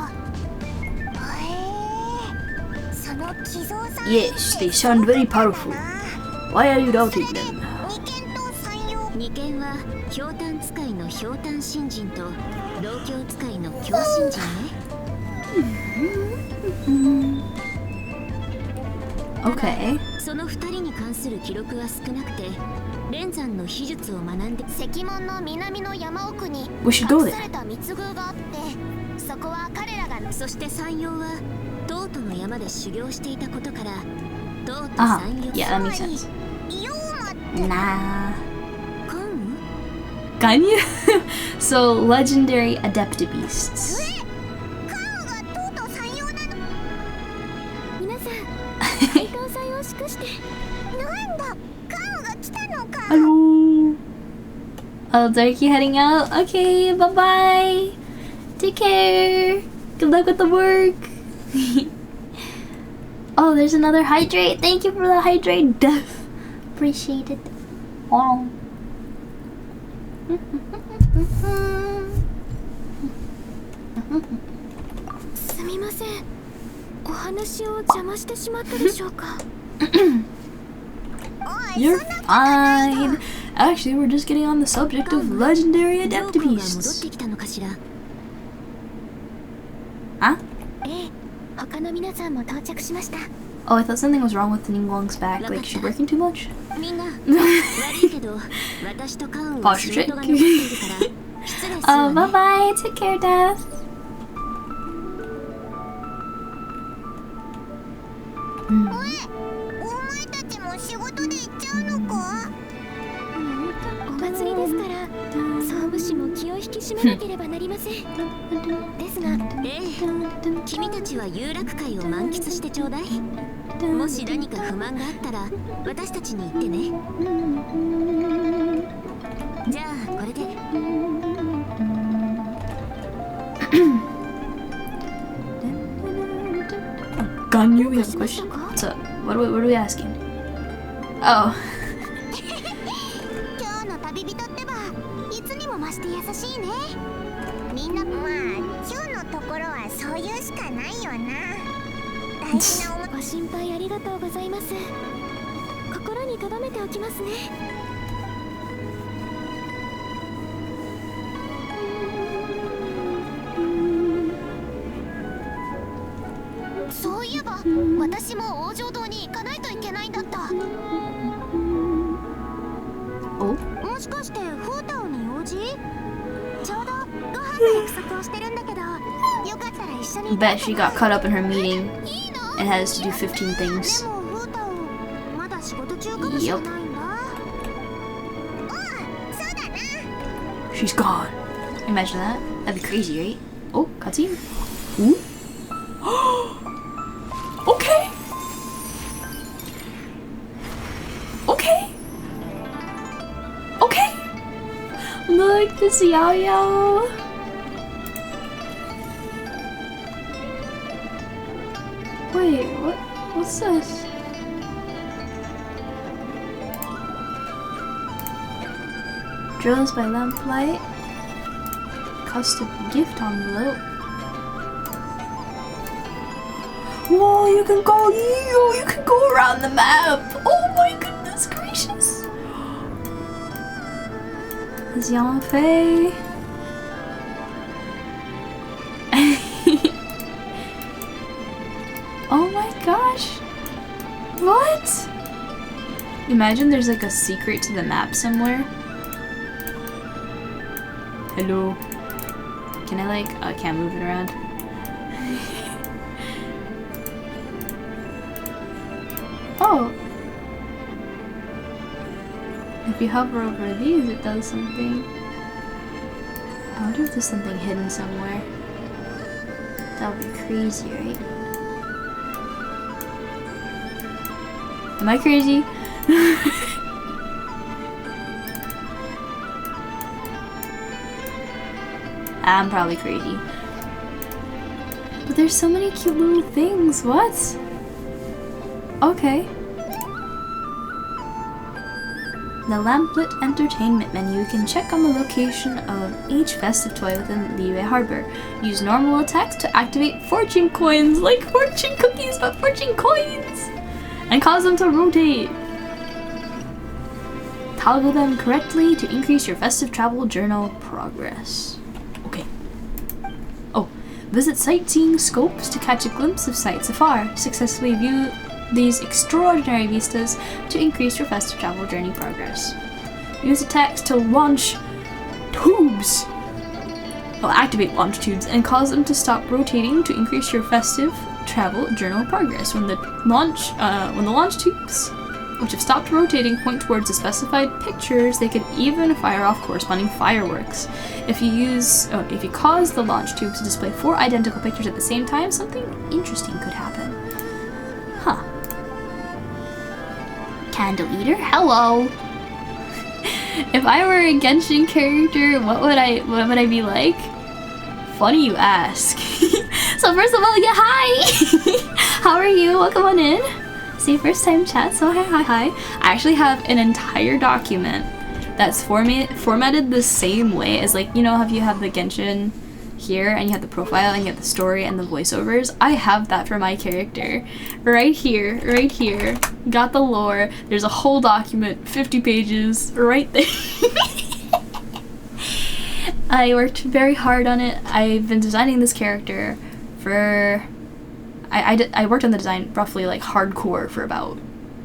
Speaker 3: その寄贈さん
Speaker 4: Yes, they sound very powerful. Why are you doubting them?
Speaker 3: 二剣はひょうたん使いのひょうたん新人と同郷使いの強新人ね。
Speaker 4: Okay.
Speaker 3: その二人に関する記録は少なくて、連山の秘術を学んで石門の南の山奥に隠
Speaker 4: We should go
Speaker 3: された密宮があって、そこは彼らが、そして山陽はトートの山で修行していたことから、トート
Speaker 4: Ah,
Speaker 3: 山陽
Speaker 4: yeah, that makes sense.
Speaker 3: ヨーマって
Speaker 4: Nah.
Speaker 3: コン
Speaker 4: Ganyu? So, legendary adept beasts.
Speaker 3: カンがトート山陽なの。皆さん、斎藤さんを祝して。なんだ、カンが来たのか。
Speaker 4: Hello. Oh, Darky heading out? Okay, bye bye. Take care. Good luck with the work. Oh, there's another hydrate. Thank you for the hydrate, Death. Appreciate it. Wow.
Speaker 3: すみません。お話を邪魔してしまったでしょうか。
Speaker 4: You're fine. Actually, we're just getting on the subject of legendary adept
Speaker 3: 戻っ
Speaker 4: beasts.
Speaker 3: てきたのかしら。
Speaker 4: Huh?
Speaker 3: ええ、他の皆さんも到着しました。
Speaker 4: Oh, I thought something was wrong with Ningguang's back. Like, she's working too much?
Speaker 3: みんな、悪いけど、私とカウンは仕事が残っているから失礼する
Speaker 4: Oh,
Speaker 3: わ
Speaker 4: bye
Speaker 3: ね。
Speaker 4: bye. Take care, Death.
Speaker 3: お前たちも仕事で行っちゃうのか。お祭りですから、総務士も気を引き締めなければなりません。ですが、君たちは有楽会を満喫してちょうだい。もし何か不満があったら、私たちに言ってね。じゃあ、これで。
Speaker 4: Ganyu, we have a question. What's up? What are we asking? Oh.
Speaker 3: 今日の旅人ってばいつにも増して優しいね。みんな、まあ今日のところはそういうしかないよな。大事なご心配ありがとうございます。心に留めておきますね。そういえば私も王城堂に行かないといけないんだった。
Speaker 4: Oh?
Speaker 3: もしかしてフータオに用事？ちょうどご飯の約束をしてるんだけど、よかったら一緒に。
Speaker 4: Bet she got caught up in her meeting
Speaker 3: いいの？
Speaker 4: and has to do 15 things.
Speaker 3: でもフータオまだ仕事中かもしれないんだ。そうだな。
Speaker 4: She's gone. Imagine that. That'd be crazy, right? Oh, cutscene. Ooh. Okay. Okay. Okay.
Speaker 1: This Yao Yao. Wait, what's this? Drills by lamplight. Custom gift envelope. Whoa, you can go around the map. Oh my goodness gracious. There's Yang Fei. Oh my gosh. What? Imagine there's like a secret to the map somewhere. Hello. Can I like, I can't move it around. Oh. If you hover over these, it does something. I wonder if there's something hidden somewhere. That would be crazy, right? Am I crazy? I'm probably crazy. But there's so many cute little things. What? Okay. The Lamplit Entertainment menu can check on the location of each festive toy within Liyue Harbor. Use normal attacks to activate fortune coins, like fortune cookies, but fortune coins! And cause them to rotate. Toggle them correctly to increase your festive travel journal progress. Okay. Oh, visit sightseeing scopes to catch a glimpse of sights afar. Successfully view these extraordinary vistas to increase your festive travel journey progress. Use attacks to launch tubes. Well, activate launch tubes and cause them to stop rotating to increase your festive travel journal progress. When the launch tubes, which have stopped rotating, point towards the specified pictures, they can even fire off corresponding fireworks. If you cause the launch tubes to display 4 identical pictures at the same time, something interesting could happen. Huh. Candle eater, hello. If I were a Genshin character, what would I be like? Funny you ask. So first of all, yeah, hi! How are you? Welcome on in. See, first time chat, so hi. I actually have an entire document that's formatted the same way as, like, you know how you have the Genshin here and you have the profile and you have the story and the voiceovers? I have that for my character. Right here. Got the lore. There's a whole document, 50 pages, right there. I worked very hard on it. I've been designing this character for... I worked on the design roughly like hardcore for about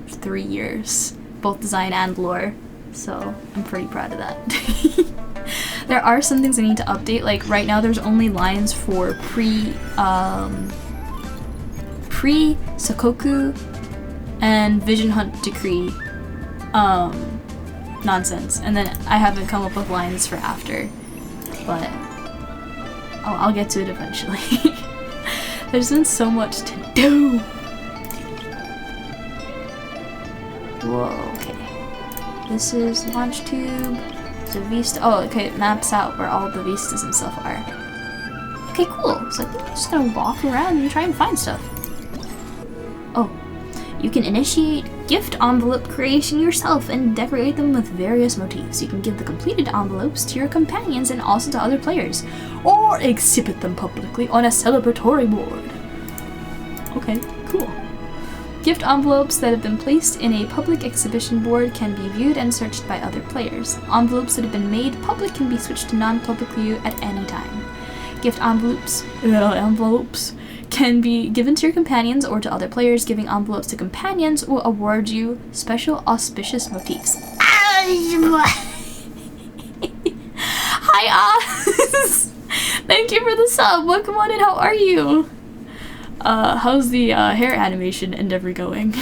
Speaker 1: 3 years. Both design and lore. So I'm pretty proud of that. There are some things I need to update. Like right now there's only lines for pre-Sakoku and Vision Hunt Decree nonsense. And then I haven't come up with lines for after. But I'll get to it eventually. There's been so much to do. Whoa, okay. This is launch tube. There's a vista. Oh, okay, it maps out where all the vistas and stuff are. Okay, cool. So I think I'm just gonna walk around and try and find stuff. Oh, you can initiate gift envelope creation yourself and decorate them with various motifs. You can give the completed envelopes to your companions and also to other players, or exhibit them publicly on a celebratory board. Okay, cool. Gift envelopes that have been placed in a public exhibition board can be viewed and searched by other players. Envelopes that have been made public can be switched to non-public view at any time. Gift envelopes can be given to your companions or to other players. Giving envelopes to companions will award you special auspicious motifs. Hi, Oz! Thank you for the sub. Welcome on in. How are you? How's the hair animation endeavor going?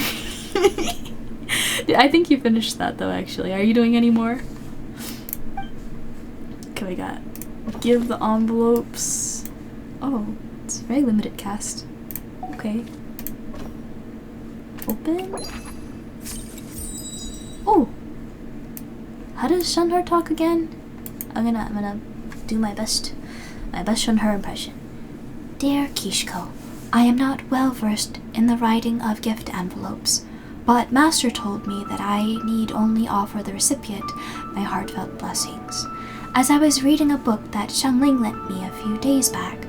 Speaker 1: I think you finished that though, actually. Are you doing any more? Okay, we got give the envelopes. Oh, it's very limited cast. Okay. Open. Oh! How does Shanhar talk again?
Speaker 4: I'm gonna do my best on her impression. Dear Kishiko, I am not well versed in the writing of gift envelopes, but Master told me that I need only offer the recipient my heartfelt blessings. As I was reading a book that Xiangling lent me a few days back,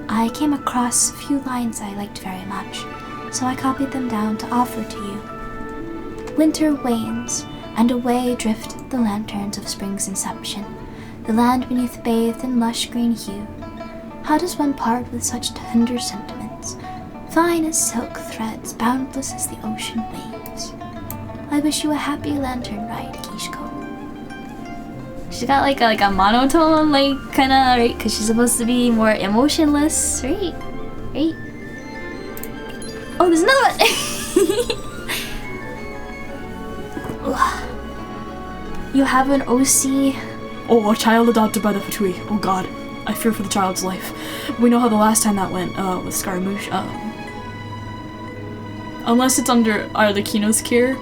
Speaker 4: I came across a few lines I liked very much, so I copied them down to offer to you. Winter wanes, and away drift the lanterns of spring's inception, the land beneath bathed in lush green hue. How does one part with such tender sentiments, fine as silk threads, boundless as the ocean waves? I wish you a happy Lantern Rite, Kishiko. She's got like a monotone, like kinda, right? Because she's supposed to be more emotionless, right? Right? Oh, there's another one! You have an OC.
Speaker 1: Oh, a child adopted by the Fatui. Oh god, I fear for the child's life. We know how the last time that went, with Scaramouche. Unless it's under Arlecchino's care,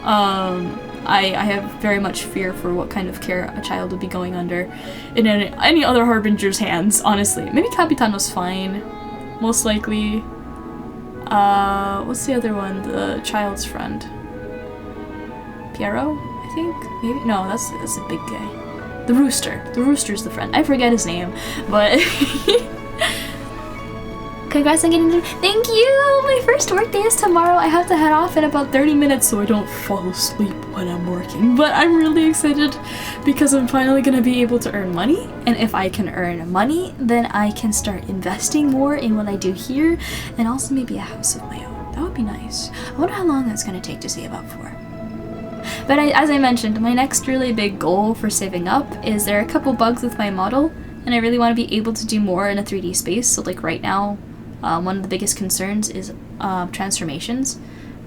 Speaker 1: I have very much fear for what kind of care a child would be going under in any other Harbinger's hands, honestly. Maybe Capitano's fine, most likely. What's the other one? The child's friend. Piero, I think? Maybe? No, that's a big guy. The Rooster. The Rooster's the friend. I forget his name, but...
Speaker 4: Congrats on getting them. Thank you! My first work day is tomorrow. I have to head off in about 30 minutes
Speaker 1: so I don't fall asleep when I'm working. But I'm really excited because I'm finally going to be able to earn money. And if I can earn money, then I can start investing more in what I do here. And also maybe a house of my own. That would be nice. I wonder how long that's going to take to save up for.
Speaker 4: But as I mentioned, my next really big goal for saving up is there are a couple bugs with my model. And I really want to be able to do more in a 3D space. So like right now, one of the biggest concerns is transformations.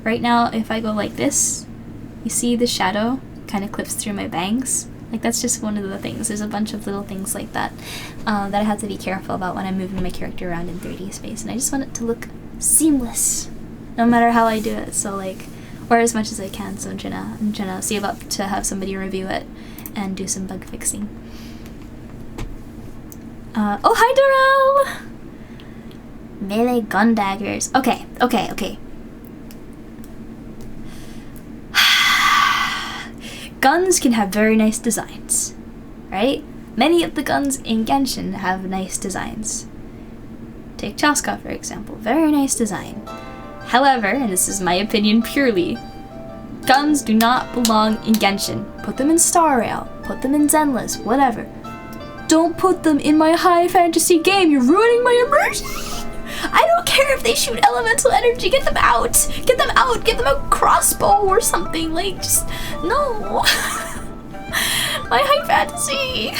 Speaker 4: Right now, if I go like this, you see the shadow kind of clips through my bangs. Like that's just one of the things. There's a bunch of little things like that that I have to be careful about when I'm moving my character around in 3D space. And I just want it to look seamless, no matter how I do it. So like, or as much as I can. So I'm gonna save up to have somebody review it and do some bug fixing. Oh, hi Darrell! Melee gun daggers. Okay. Guns can have very nice designs, right? Many of the guns in Genshin have nice designs. Take Chaska, for example. Very nice design. However, and this is my opinion purely, guns do not belong in Genshin. Put them in Star Rail, put them in Zenless, whatever. Don't put them in my high fantasy game. You're ruining my immersion. I don't care if they shoot elemental energy. Get them out. Get them out. Give them a crossbow or something. Like, just no. My high fantasy.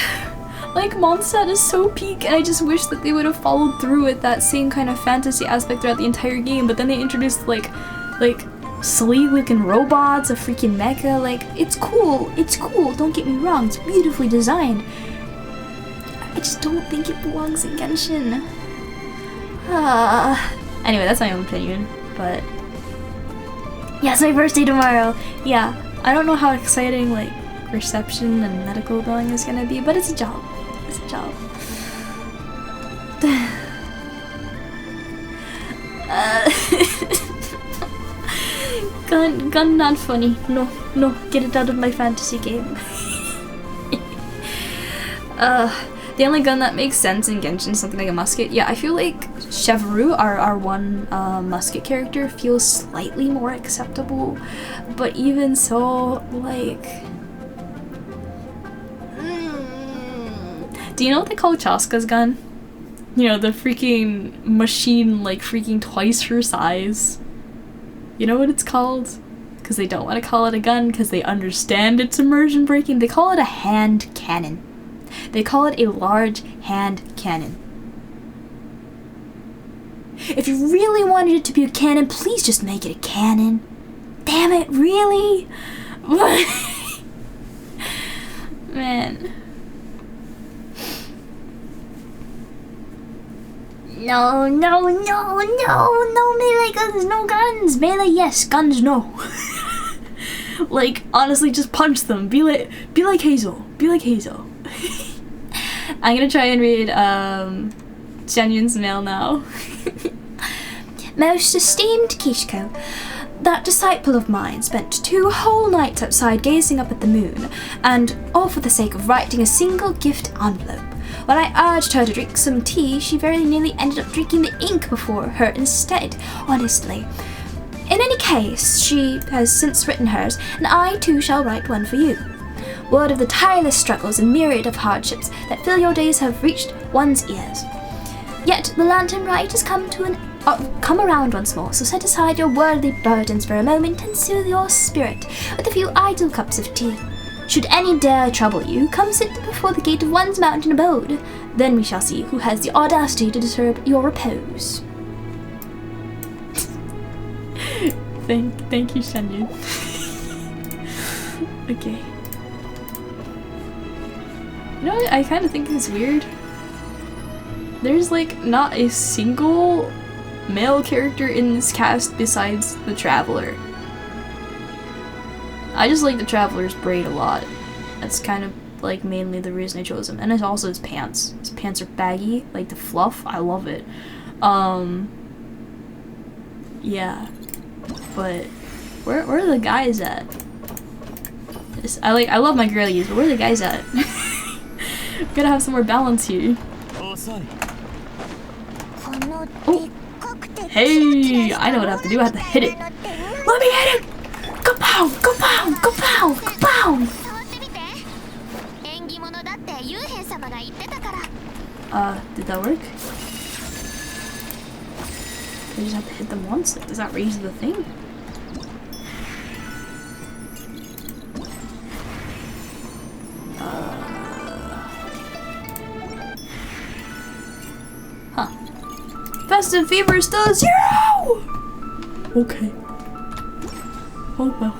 Speaker 4: Like, Mondstadt is so peak, and I just wish that they would have followed through with that same kind of fantasy aspect throughout the entire game. But then they introduced like sleek-looking robots, a freaking mecha. Like, it's cool. It's cool. Don't get me wrong. It's beautifully designed. I just don't think it belongs in Genshin. Anyway, that's my own opinion, but yeah, it's my first day tomorrow. Yeah, I don't know how exciting like reception and medical billing is gonna be, but it's a job. It's a job. Gun not funny. No, get it out of my fantasy game. The only gun that makes sense in Genshin is something like a musket. Yeah, I feel like Chevroux, our one musket character, feels slightly more acceptable. But even so, like... Do you know what they call Chaska's gun? You know, the freaking machine, like, freaking twice her size. You know what it's called? Because they don't want to call it a gun, because they understand it's immersion breaking. They call it a hand cannon. They call it a large hand cannon. If you really wanted it to be a cannon, please just make it a cannon. Damn it, really? Man. No, melee guns, no guns. Melee, yes, guns, no. Like, honestly, just punch them. Be like Hazel. Be like Hazel.
Speaker 1: I'm gonna try and read Xianyun's mail now.
Speaker 4: Most esteemed Kishiko, that disciple of mine spent 2 whole nights outside gazing up at the moon, and all for the sake of writing a single gift envelope. When I urged her to drink some tea, she very nearly ended up drinking the ink before her instead, honestly. In any case, she has since written hers, and I too shall write one for you. Word of the tireless struggles and myriad of hardships that fill your days have reached one's ears. Yet the Lantern Rite has come around once more, so set aside your worldly burdens for a moment and soothe your spirit with a few idle cups of tea. Should any dare trouble you, come sit before the gate of one's mountain abode. Then we shall see who has the audacity to disturb your repose.
Speaker 1: Thank you, Xianyun. Okay. You know what I kind of think is weird? There's like not a single male character in this cast besides the Traveler. I just like the Traveler's braid a lot. That's kind of like mainly the reason I chose him. And it's also his pants. His pants are baggy, like the fluff. I love it. Yeah. But where are the guys at? I love my girlies, but where are the guys at? Gotta have some more balance here. Oh. Hey, I know what I have to do. I have to hit it. Let me hit it! Kapow! Kapow! Kapow! Kapow! Did that work? I just have to hit them once? Like, does that raise the thing? Festive fever is still 0! Okay. Oh well.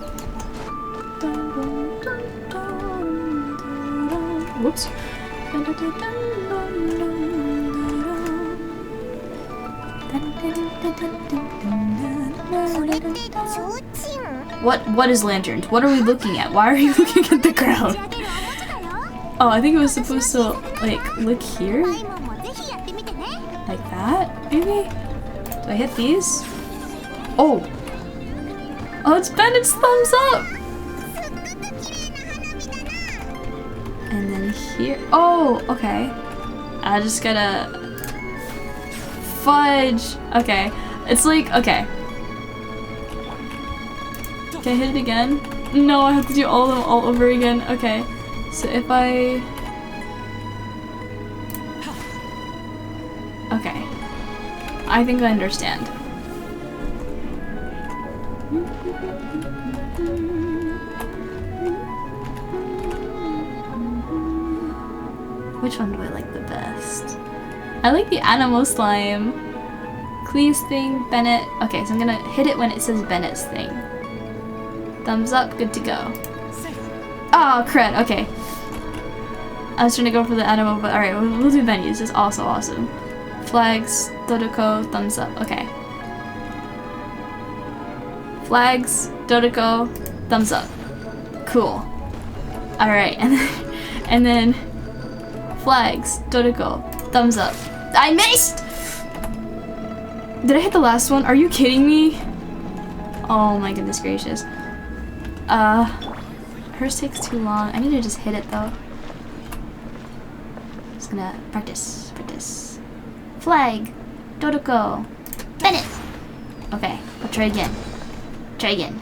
Speaker 1: Whoops. What is lanterns? What are we looking at? Why are you looking at the ground? Oh, I think it was supposed to like look here? Like that, maybe? Do I hit these? Oh! Oh, it's Bennett's thumbs up! And then here. Oh, okay. I just gotta fudge. Okay. It's like, okay. Can I hit it again? No, I have to do all of them all over again. Okay. So if I... Okay. I think I understand. Which one do I like the best? I like the animal slime. Clee's thing, Bennett. Okay, so I'm gonna hit it when it says Bennett's thing. Thumbs up, good to go. Oh, crud, okay. I was trying to go for the animal, but alright, we'll do venues. It's also awesome. Flags, Dodoko, thumbs up, okay. Flags, Dodoko, thumbs up. Cool. Alright, and then flags, Dodoko, thumbs up. I missed! Did I hit the last one? Are you kidding me? Oh my goodness gracious. Hers takes too long. I need to just hit it though. Just gonna practice. Flag, Dodoko, Bennett. Okay, I'll try again. Try again.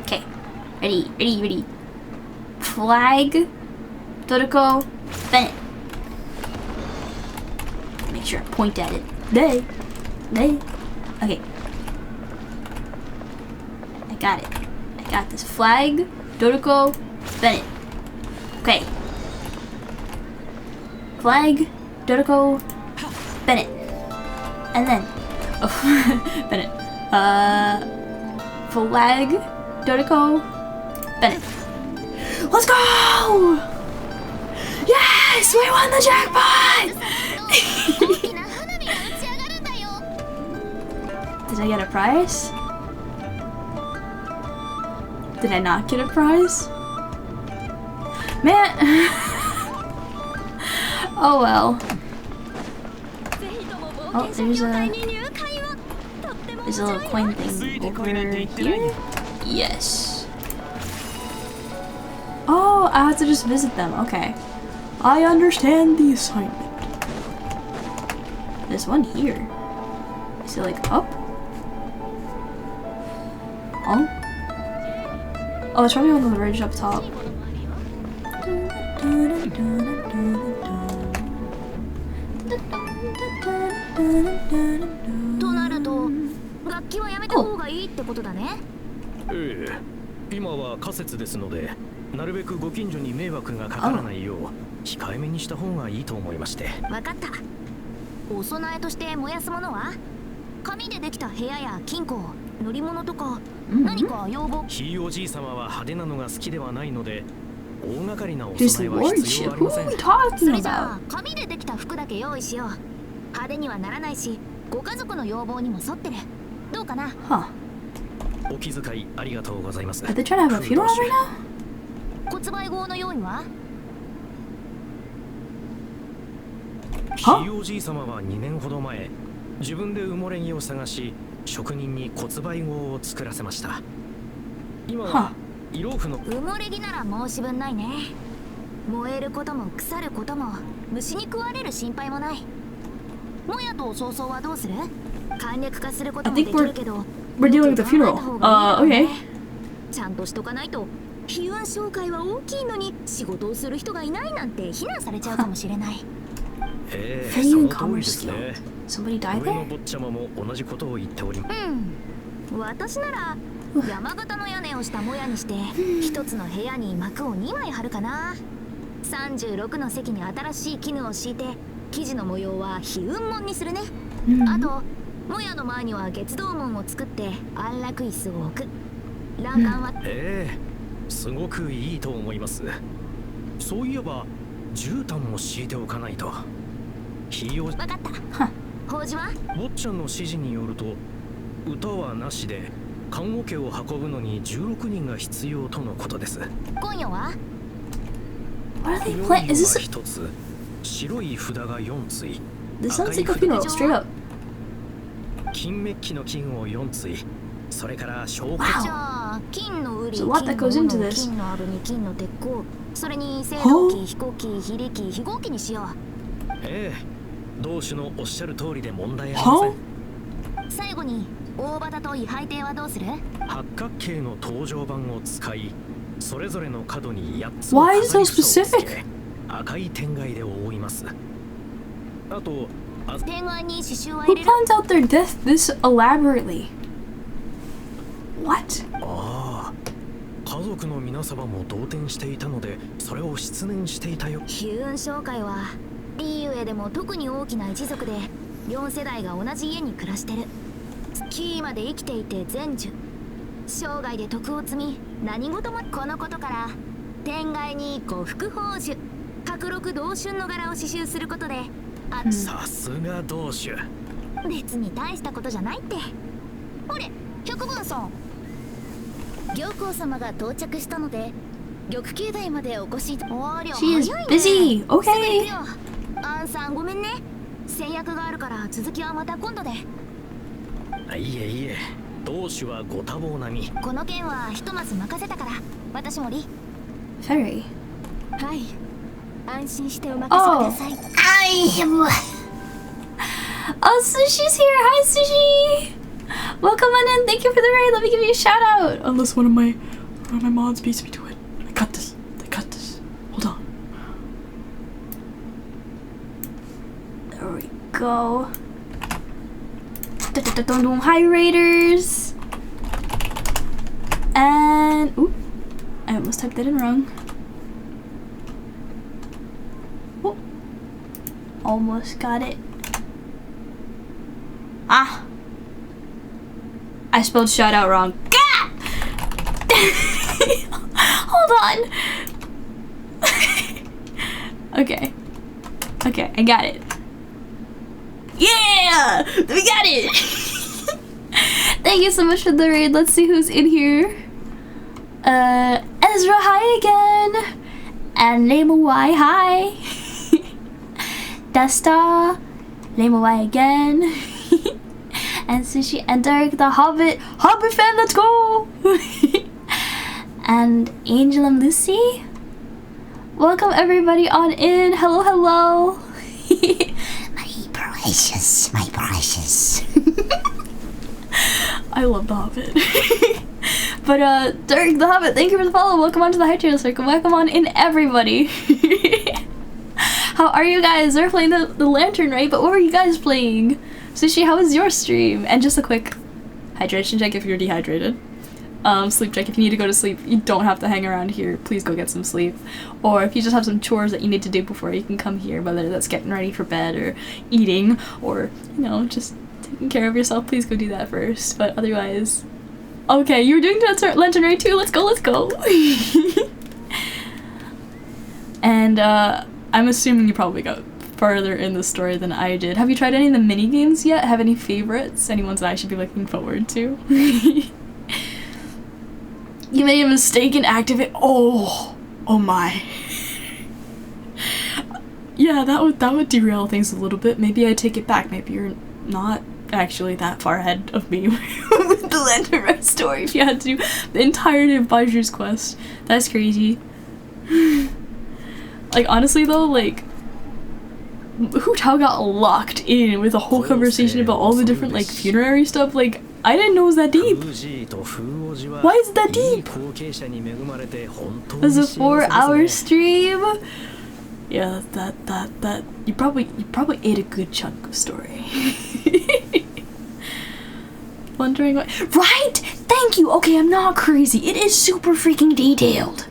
Speaker 1: Okay, ready. Flag, Dodoko, Bennett. Make sure I point at it. They. Okay. I got it. I got this. Flag, Dodoko, Bennett. Okay. Flag, Dodoko, Bennett. And then, oh, Bennett. Flag, Dodoko, Bennett. Let's go! Yes! We won the jackpot!
Speaker 4: Did I get a prize? Did I not get a prize? Man! Oh well. Oh, there's a little coin thing over here? Yes. Oh, I have to just visit them. Okay. I understand the assignment. There's one here. Is it like up? Oh? Oh, it's probably on the ridge up top.
Speaker 5: Oh. 今は仮説ですので、なるべくご近所に迷惑がかからないよう控えめにした方がいいと思いまして。
Speaker 3: 分かった。お供えとして燃やすものは紙でできた部屋や金庫、乗り物とか、何か要望。ひいおじい様は派手なのが好きではないので、大掛かりなお供えは必要ありません。それじゃあ紙でできた服だけ用意しよう。派手にはならないし、ご家族の要望にも沿ってる。どうかな？
Speaker 4: Huh.
Speaker 5: お気遣いありがとうございます。
Speaker 4: Are they trying to have a funeral right now?
Speaker 3: 骨灰号の用意は？
Speaker 5: ひいおじい様は2年ほど前、自分で埋もれ木を探し、職人に骨灰号を作らせました。今はイローフの
Speaker 3: 埋もれ木なら申し分ないね。燃えることも腐ることも虫に食われる心配もない。もやと曹操はどうする？簡略化することもできるけど。
Speaker 4: We're dealing with the funeral. Okay.
Speaker 3: ちゃんとしとかないと、悲運紹介は大きいのに仕事をする人がいないなんて非難されちゃうかもしれない。
Speaker 5: その通りですね。
Speaker 4: Somebody died
Speaker 5: 上の
Speaker 4: there?
Speaker 5: 坊ちゃまも同じことを言っております。
Speaker 3: 私なら山形の屋根をしたもやにして一つの部屋に幕を2枚貼るかな。36の席に新しい絹を敷いて生地の模様は悲運紋にするね。あともやの前には月堂門を作って安楽椅子を置く。欄干は
Speaker 5: すごくいいと思います。そういえば絨毯も敷いておかないと。
Speaker 3: 分かった。法事は？
Speaker 5: 坊ちゃんの指示によると、歌はなしで棺桶を運ぶのに16人が必要とのことです。
Speaker 3: 今夜は？
Speaker 4: What are they playing? Is this
Speaker 5: 1つ、白い札が4対。
Speaker 4: This sounds like a funeral, straight up.
Speaker 5: 金メッキの金を4対。それから証拠。
Speaker 3: じゃあ金のウリ、
Speaker 4: There's a lot that goes into this.
Speaker 3: 金のアルミ、金の鉄鋼、それに青銅器、飛行機、非力、非合機にしよう。
Speaker 5: 同種のおっしゃる通りで問題ありません。
Speaker 3: 最後に大旗と位牌艇はどうする？
Speaker 5: 八角形の搭乗板を使い、それぞれの角に8つの
Speaker 4: Why is
Speaker 5: 飾
Speaker 4: so
Speaker 5: り房をつ
Speaker 4: specific?
Speaker 5: け、赤い天蓋で覆います。あと
Speaker 3: 天蓋に刺繍は
Speaker 4: Who
Speaker 3: 入れる？
Speaker 4: plans out their death this elaborately? What?
Speaker 5: 家族の皆様も動転していたので、それを失念していたよ。
Speaker 3: 悲運商会はリーウェでも特に大きな一族で4世代が同じ家に暮らしてる。キーまで生きていて前寿、生涯で徳を積み何事も。このことから天蓋に呉服宝珠、角録同春の柄を刺繍することで、
Speaker 5: さすが同種。
Speaker 3: 別に大したことじゃないって。ほれ百分さん、行幸様が到着したので玉球台までお越し。ありゃ
Speaker 4: She is
Speaker 3: 早いね。
Speaker 4: busy.
Speaker 3: すぐ行く
Speaker 4: Okay.
Speaker 3: よ。アンさんごめんね、先約があるから続きはまた今度で。
Speaker 5: いえいえ、同種はご多忙並み。
Speaker 3: この件はひとまず任せたから私もり。
Speaker 4: Ferry.
Speaker 3: はい、安心してお任せください。
Speaker 4: I am. Oh, Sushi's here. Hi, Sushi. Welcome on in. Thank you for the raid. Let me give you a shout out. Unless one of my mods beats me to it. I got this. I got this. Hold on. There we go. Hi, raiders. And ooh, I almost typed that in wrong. Oh, almost got it. Ah, I spelled shout out wrong. Gah! Hold on. Okay, I got it. Yeah, we got it. Thank you so much for the raid. Let's see who's in here. Ezra, hi again. And Lema Y, hi. Desta, Lema Y again. And Sushi and Derek the Hobbit fan, let's go. And Angel and Lucy. Welcome everybody on in. Hello, hello. My precious. I love the Hobbit. But Derek the Hobbit, thank you for the follow. Welcome on to the High Trail Circle. Welcome on in everybody. How are you guys? They're playing the Lantern Rite, but what were you guys playing? Sushi, how was your stream? And just a quick hydration check if you're dehydrated. Sleep check if you need to go to sleep. You don't have to hang around here. Please go get some sleep. Or if you just have some chores that you need to do before, you can come here, whether that's getting ready for bed or eating or, you know, just taking care of yourself. Please go do that first. But otherwise... Okay, you were doing Lantern Rite too. Let's go, let's go. And I'm assuming you probably got farther in the story than I did. Have you tried any of the mini games yet? Have any favorites? Any ones that I should be looking forward to? You made a mistake in activate. Oh my. Yeah, that would derail things a little bit. Maybe I take it back. Maybe you're not actually that far ahead of me with the Lantern Rite story. If you had to do the entirety of Baju's quest, that's crazy. Like honestly though, like Hu Tao got locked in with a whole conversation about all the different like funerary stuff. Like I didn't know it was that deep. Why is it that deep? It was a 4-hour stream. Yeah, that you probably ate a good chunk of story. Wondering what? Right? Thank you. Okay, I'm not crazy. It is super freaking detailed.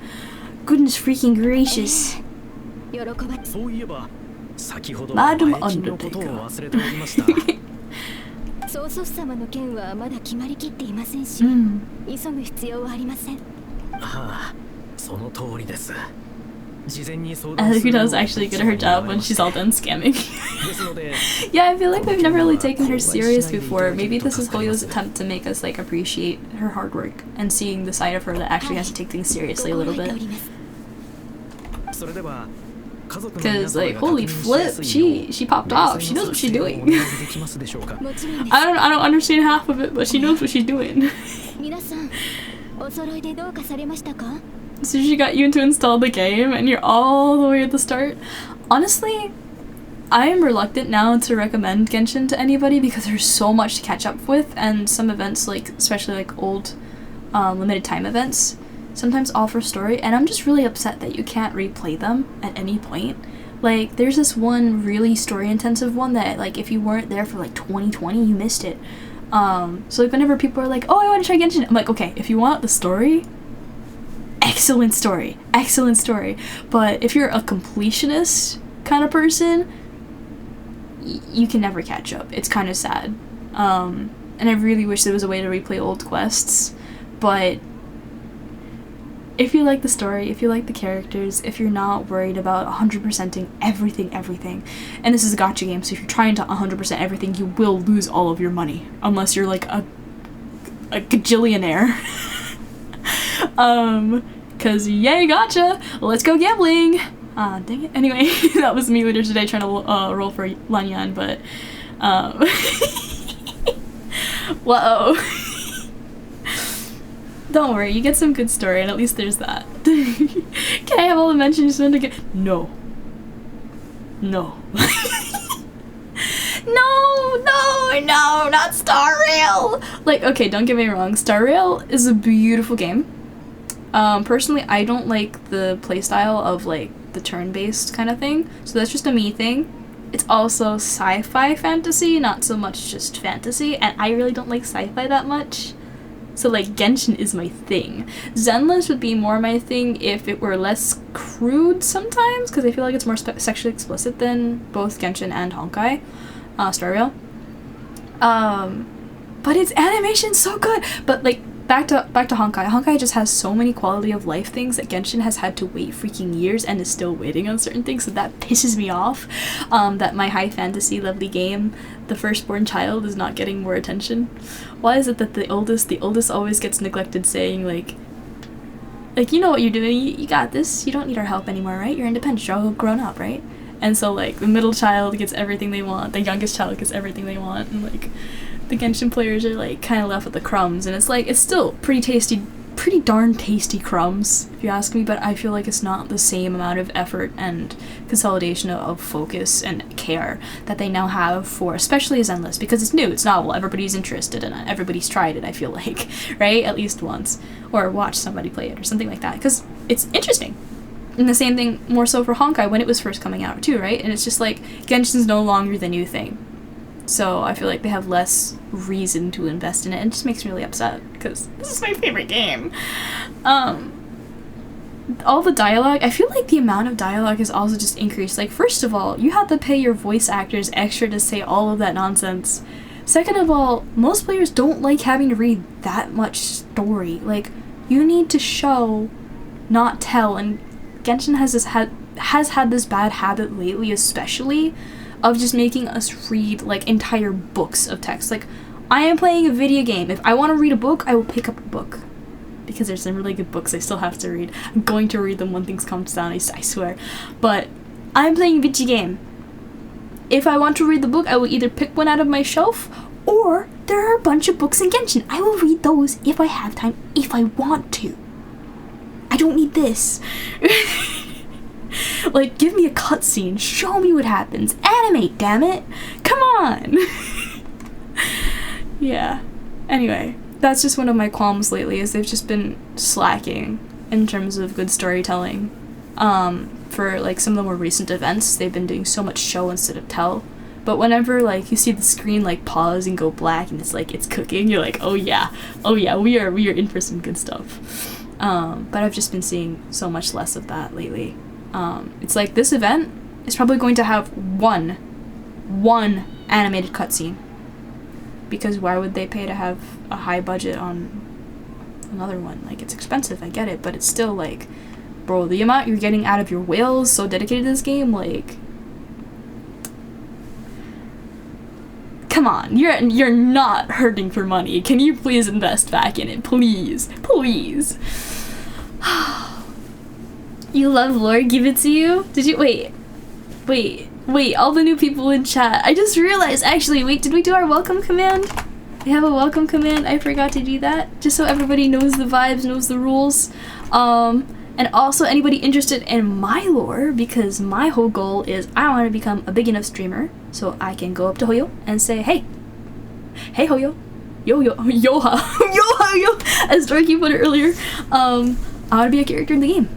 Speaker 4: Goodness freaking gracious. Madam Undertaker.
Speaker 3: 総祖父様の件はまだ決まりきっていませんし、急ぐ必要はありません。はあ、その通りです。
Speaker 4: Huda's actually good at her job when she's all done scamming. Yeah, I feel like we've never really taken her serious before. Maybe this is Goyo's attempt to make us like appreciate her hard work and seeing the side of her that actually has to take things seriously a little bit. Because like holy flip, she popped off. She knows what she's doing. I don't understand half of it, but she knows what she's doing. So she got you to install the game and you're all the way at the start. Honestly, I am reluctant now to recommend Genshin to anybody because there's so much to catch up with, and some events, like especially like old limited time events, sometimes offer story, and I'm just really upset that you can't replay them at any point. Like there's this one really story intensive one that like if you weren't there for like 2020 you missed it. So like whenever people are like, oh I want to try Genshin, I'm like, okay, if you want the story, excellent story, but if you're a completionist kind of person, you can never catch up. It's kind of sad. And I really wish there was a way to replay old quests, but if you like the story, if you like the characters, if you're not worried about 100%ing everything, and this is a gacha game, so if you're trying to 100% everything, you will lose all of your money, unless you're like a gajillionaire. Cause yay gacha, let's go gambling. Dang it. Anyway, that was me later today trying to roll for Lanyan, but whoa. Don't worry, you get some good story, and at least there's that. Can I have all the mentions you get? No. No, not Star Rail! Like, okay, don't get me wrong, Star Rail is a beautiful game. Personally, I don't like the playstyle of, like, the turn-based kind of thing, so that's just a me thing. It's also sci-fi fantasy, not so much just fantasy, and I really don't like sci-fi that much. So like Genshin is my thing. Zenless would be more my thing if it were less crude sometimes, because I feel like it's more sexually explicit than both Genshin and Honkai, Star Rail. But its animation's so good. But like
Speaker 1: back to Honkai. Honkai just has so many quality of life things that Genshin has had to wait freaking years and is still waiting on certain things, so that pisses me off. That my high fantasy lovely game, the firstborn child, is not getting more attention. Why is it that the oldest always gets neglected, saying like you know what you're doing, you got this, you don't need our help anymore, right? You're independent, you're all grown up, right? And so like the middle child gets everything they want, the youngest child gets everything they want, and like the Genshin players are like kind of left with the crumbs, and it's like it's still pretty darn tasty crumbs if you ask me, but I feel like it's not the same amount of effort and consolidation of focus and care that they now have for especially Zenless, because it's new, it's novel, everybody's interested in it, everybody's tried it, I feel like, right? At least once, or watched somebody play it or something like that, because it's interesting. And the same thing more so for Honkai when it was first coming out too, right? And it's just like Genshin's no longer the new thing. So I feel like they have less reason to invest in it, and it just makes me really upset because this is my favorite game. All the dialogue, I feel like the amount of dialogue has also just increased. Like, first of all, you have to pay your voice actors extra to say all of that nonsense. Second of all, most players don't like having to read that much story. Like, you need to show, not tell, and Genshin has had this bad habit lately, especially, of just making us read like entire books of text. Like, I am playing a video game. If I want to read a book, I will pick up a book, because there's some really good books I still have to read. I'm going to read them when things calm down, I swear. But I'm playing a video game. If I want to read the book, I will either pick one out of my shelf, or there are a bunch of books in Genshin. I will read those if I have time, if I want to. I don't need this. Like, give me a cutscene. Show me what happens. Animate, damn it. Come on. Yeah. Anyway, that's just one of my qualms lately, is they've just been slacking in terms of good storytelling. For like some of the more recent events, they've been doing so much show instead of tell. But whenever like you see the screen like pause and go black and it's like it's cooking, you're like, oh yeah, we are in for some good stuff. But I've just been seeing so much less of that lately. It's like this event is probably going to have one animated cutscene, because why would they pay to have a high budget on another one? Like, it's expensive, I get it, but it's still like, bro, the amount you're getting out of your whales so dedicated to this game, like, come on, you're not hurting for money. Can you please invest back in it, please? You love lore, give it to you? Did you wait, all the new people in chat. I just realized, actually, wait, did we do our welcome command? We have a welcome command. I forgot to do that, just so everybody knows the vibes, knows the rules. And also anybody interested in my lore, because my whole goal is I want to become a big enough streamer so I can go up to Hoyo and say, hey Hoyo, yo, as Dorky put it earlier. I want to be a character in the game,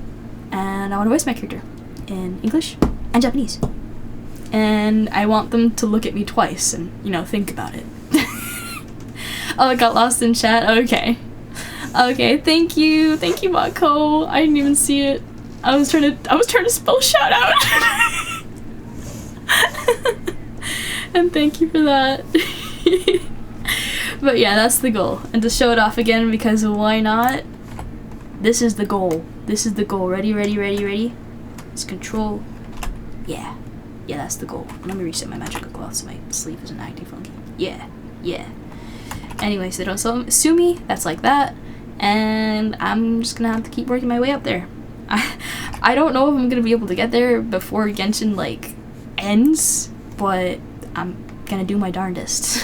Speaker 1: and I want to voice my character in English and Japanese, and I want them to look at me twice and, you know, think about it. Oh, I got lost in chat. Okay, thank you, Mako. I didn't even see it. I was trying to spell shout out. And thank you for that. But yeah, that's the goal. And to show it off again, because why not? This is the goal. Ready? It's control. Yeah, that's the goal. Let me reset my magical cloth so my sleeve isn't acting funky. Yeah. Anyway, so don't sue me. That's like that. And I'm just gonna have to keep working my way up there. I don't know if I'm gonna be able to get there before Genshin like ends, but I'm gonna do my darndest.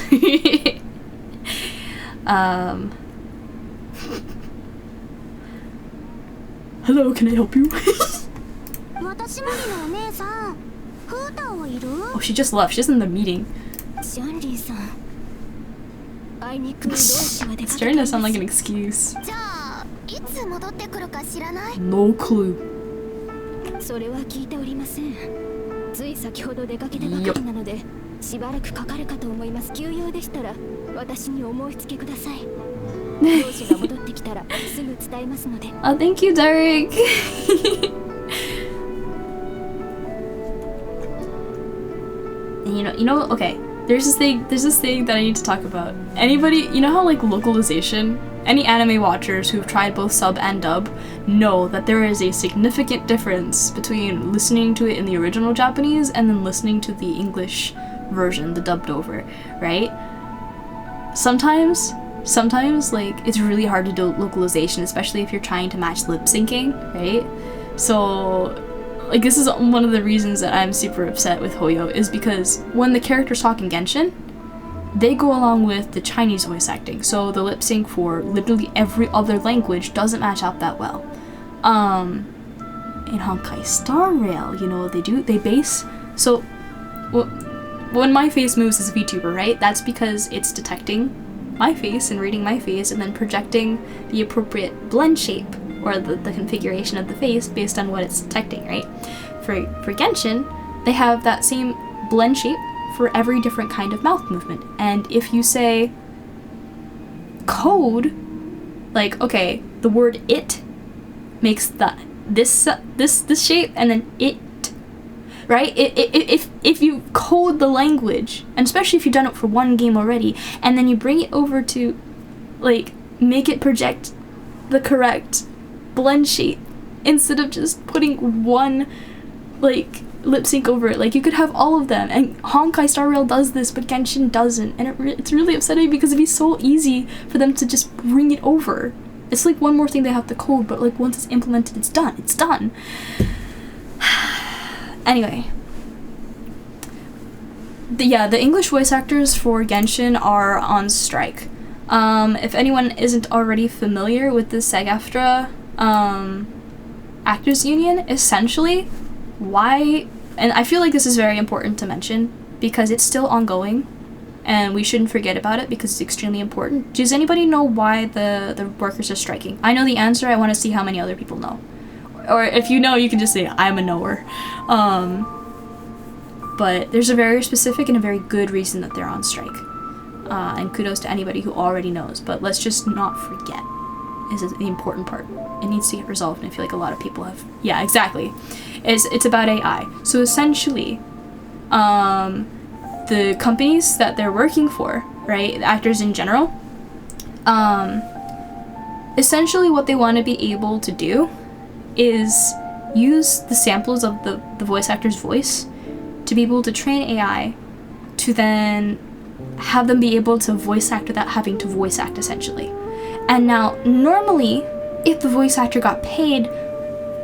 Speaker 1: Hello, can I help you? Oh, she just left. She's in the meeting. It's starting to sound like an excuse. No clue. Oh, thank you, Derek. You know, okay. there's this thing that I need to talk about. Anybody, you know how like localization, any anime watchers who've tried both sub and dub know that there is a significant difference between listening to it in the original Japanese and then listening to the English version, the dubbed over, right? Sometimes like it's really hard to do localization, especially if you're trying to match lip syncing, right? So like this is one of the reasons that I'm super upset with Hoyo, is because when the characters talk in Genshin, they go along with the Chinese voice acting, so the lip sync for literally every other language doesn't match up that well. In Honkai Star Rail, you know, they base, so when my face moves as a VTuber, right, that's because it's detecting my face and reading my face and then projecting the appropriate blend shape or the configuration of the face based on what it's detecting, right? For Genshin, they have that same blend shape for every different kind of mouth movement. And if you say code, like, okay, the word it makes this shape and then it, right? If you code the language, and especially if you've done it for one game already, and then you bring it over to like make it project the correct blend shape instead of just putting one like lip sync over it, like you could have all of them. And Honkai Star Rail does this, but Genshin doesn't, and it's really upsetting because it'd be so easy for them to just bring it over. It's like one more thing they have to code, but like once it's implemented, it's done. Anyway, the English voice actors for Genshin are on strike. If anyone isn't already familiar with the SAG-AFTRA Actors Union, essentially why, and I feel like this is very important to mention because it's still ongoing and we shouldn't forget about it because it's extremely important. Does anybody know why the workers are striking? I know the answer, I want to see how many other people know. Or if you know, you can just say, I'm a knower. But there's a very specific and a very good reason that they're on strike. And kudos to anybody who already knows, but let's just not forget is the important part. It needs to get resolved, and I feel like a lot of people have. Yeah, exactly. It's about AI. So essentially, the companies that they're working for, right, the actors in general, essentially what they want to be able to do is use the samples of the voice actor's voice to be able to train AI to then have them be able to voice act without having to voice act, essentially. And now, normally, if the voice actor got paid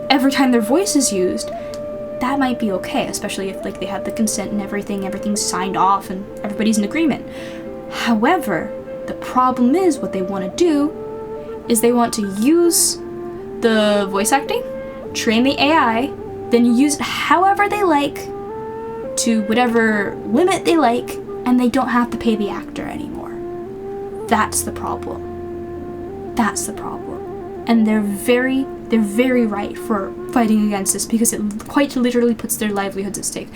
Speaker 1: every time their voice is used, that might be okay, especially if like they have the consent and everything's signed off and everybody's in agreement. However, the problem is what they want to do is they want to use the voice acting, train the AI, then use it however they like to whatever limit they like, and they don't have to pay the actor anymore. That's the problem. And they're very right for fighting against this because it quite literally puts their livelihoods at stake.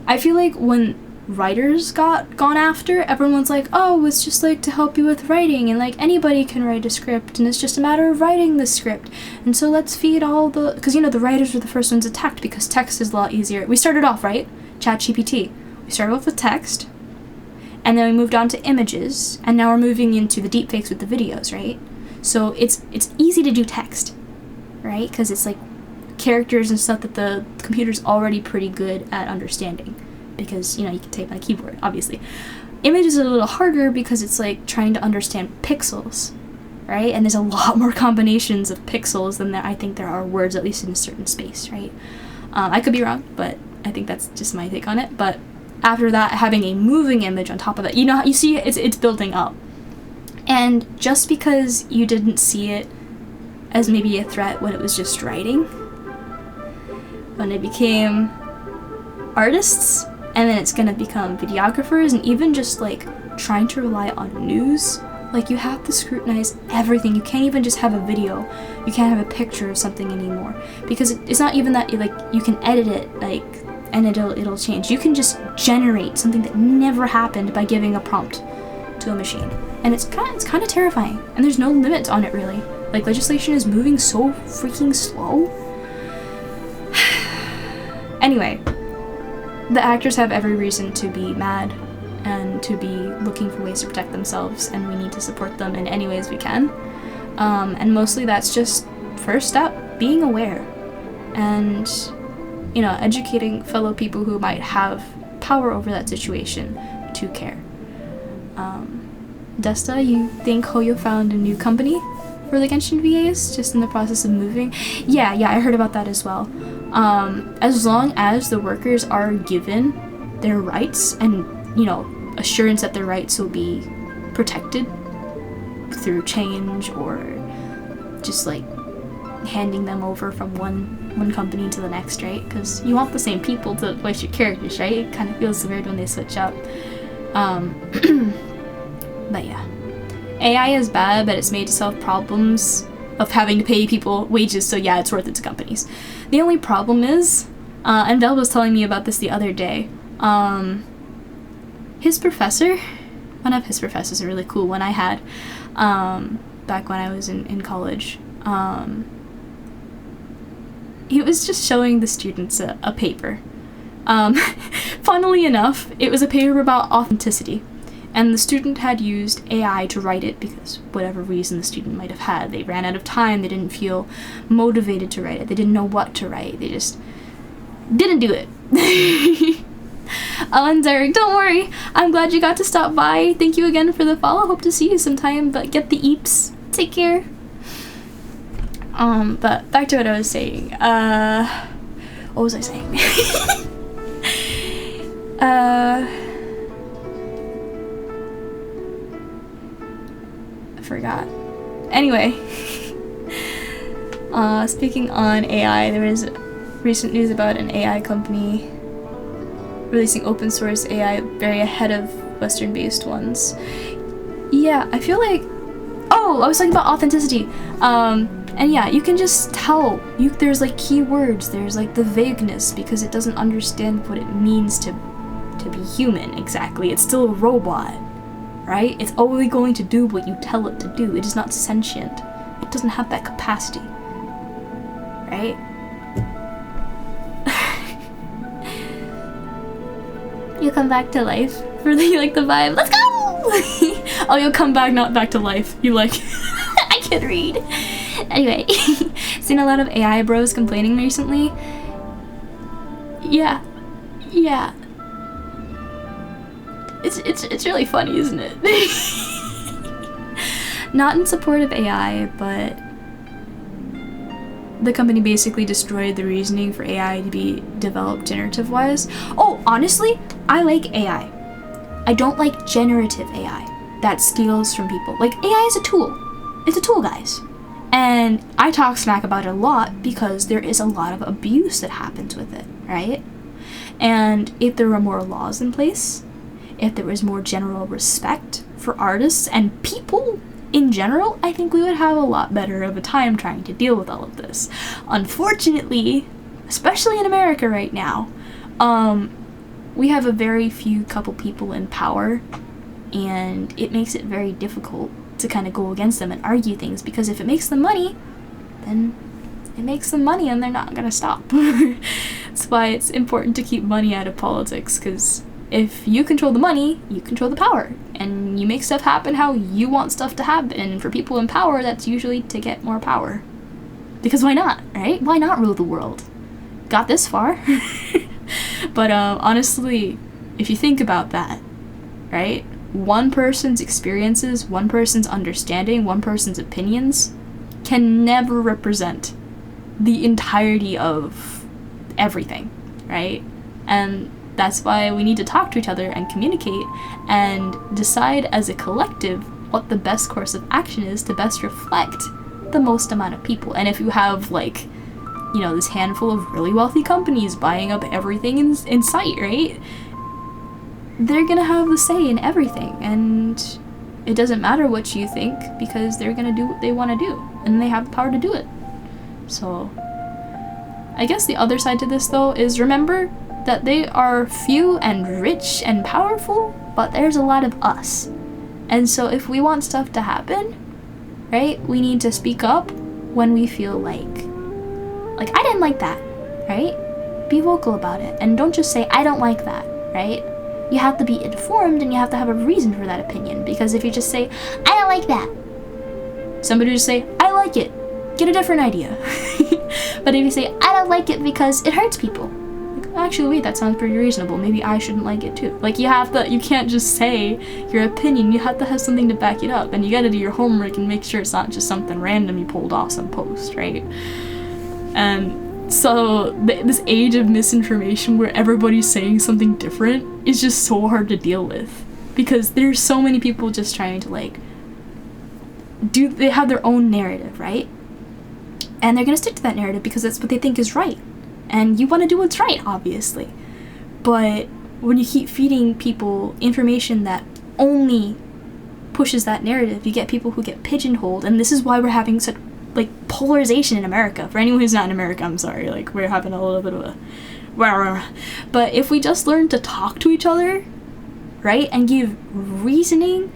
Speaker 1: I feel like when writers got gone after, everyone's like, oh, it's just like to help you with writing, and like anybody can write a script, and it's just a matter of writing the script. And so let's feed all the, because you know the writers were the first ones attacked because text is a lot easier. We started off, right? ChatGPT. We started off with text, and then we moved on to images, and now we're moving into the deepfakes with the videos, right? So it's easy to do text, right? Because it's like characters and stuff that the computer's already pretty good at understanding, because you know you can type on a keyboard, obviously. Images are a little harder because it's like trying to understand pixels, right? And there's a lot more combinations of pixels than I think there are words, at least in a certain space, right? I could be wrong, but I think that's just my take on it. But after that, having a moving image on top of it, you know, you see it's building up. And just because you didn't see it as maybe a threat when it was just writing, when it became artists, and then it's gonna become videographers, and even just like trying to rely on news, like you have to scrutinize everything. You can't even just have a video, you can't have a picture of something anymore, because it's not even that like you can edit it like and it'll change. You can just generate something that never happened by giving a prompt to a machine, and it's kind of terrifying, and there's no limits on it really. Like legislation is moving so freaking slow. Anyway, the actors have every reason to be mad and to be looking for ways to protect themselves, and we need to support them in any ways we can. And mostly that's just first step, being aware and, you know, educating fellow people who might have power over that situation to care. Desta, you think Hoyo found a new company for the Genshin VAs, just in the process of moving? Yeah, I heard about that as well. As long as the workers are given their rights and, you know, assurance that their rights will be protected through change or just like handing them over from one company to the next, right? Because you want the same people to voice your characters, right? It kind of feels weird when they switch up. But yeah, AI is bad, but it's made to solve problems of having to pay people wages, so yeah, it's worth it to companies. The only problem is, and Vel was telling me about this the other day, his professor, one of his professors, a really cool one I had, back when I was in college, he was just showing the students a paper. Funnily enough, it was a paper about authenticity. And the student had used AI to write it because whatever reason the student might have had. They ran out of time, they didn't feel motivated to write it, they didn't know what to write, they just didn't do it. And Derek, don't worry, I'm glad you got to stop by. Thank you again for the follow, hope to see you sometime, but get the eeps. Take care. But back to what I was saying. What was I saying? Forgot. Anyway, speaking on AI, there was recent news about an AI company releasing open source AI very ahead of Western-based ones. Yeah, I feel like... Oh, I was talking about authenticity. And yeah, you can just tell. There's like keywords, there's like the vagueness, because it doesn't understand what it means to be human exactly. It's still a robot. Right? It's only going to do what you tell it to do. It is not sentient. It doesn't have that capacity. Right? You come back to life for the, you like the vibe. Let's go! Oh, you'll come back, not back to life. You like... I can read. Anyway, seen a lot of AI bros complaining recently. Yeah. It's really funny, isn't it? Not in support of AI, but the company basically destroyed the reasoning for AI to be developed generative-wise. Oh, honestly, I like AI. I don't like generative AI that steals from people. Like, AI is a tool. It's a tool, guys. And I talk smack about it a lot because there is a lot of abuse that happens with it, right? And if there were more laws in place, if there was more general respect for artists and people in general, I think we would have a lot better of a time trying to deal with all of this. Unfortunately, especially in America right now, we have a very few couple people in power, and it makes it very difficult to kind of go against them and argue things, because if it makes them money, then it makes them money and they're not gonna stop. That's why it's important to keep money out of politics, because if you control the money, you control the power, and you make stuff happen how you want stuff to happen. And for people in power, that's usually to get more power. Because why not, right? Why not rule the world? Got this far. But honestly, if you think about that, right? One person's experiences, one person's understanding, one person's opinions can never represent the entirety of everything, right? And that's why we need to talk to each other and communicate and decide as a collective what the best course of action is to best reflect the most amount of people. And if you have, like, you know, this handful of really wealthy companies buying up everything in sight, right? They're gonna have the say in everything, and it doesn't matter what you think, because they're gonna do what they want to do, and they have the power to do it. So I guess the other side to this, though, is remember that they are few and rich and powerful, but there's a lot of us. And so if we want stuff to happen, right, we need to speak up when we feel like, I didn't like that, right? Be vocal about it, and don't just say, I don't like that, right?
Speaker 4: You have to be informed and you have to have a reason for that opinion. Because if you just say, I don't like that, somebody will just say, I like it. Get a different idea. But if you say, I don't like it because it hurts people, like, actually, wait, that sounds pretty reasonable. Maybe I shouldn't like it too. Like, you can't just say your opinion. You have to have something to back it up. And you gotta do your homework and make sure it's not just something random you pulled off some post, right? And so this age of misinformation where everybody's saying something different is just so hard to deal with. Because there's so many people just trying to, like, they have their own narrative, right? And they're gonna stick to that narrative because that's what they think is right. And you want to do what's right, obviously. But when you keep feeding people information that only pushes that narrative, you get people who get pigeonholed. And this is why we're having such, like, polarization in America. For anyone who's not in America, I'm sorry. Like, we're having a little bit of a... But if we just learn to talk to each other, right, and give reasoning,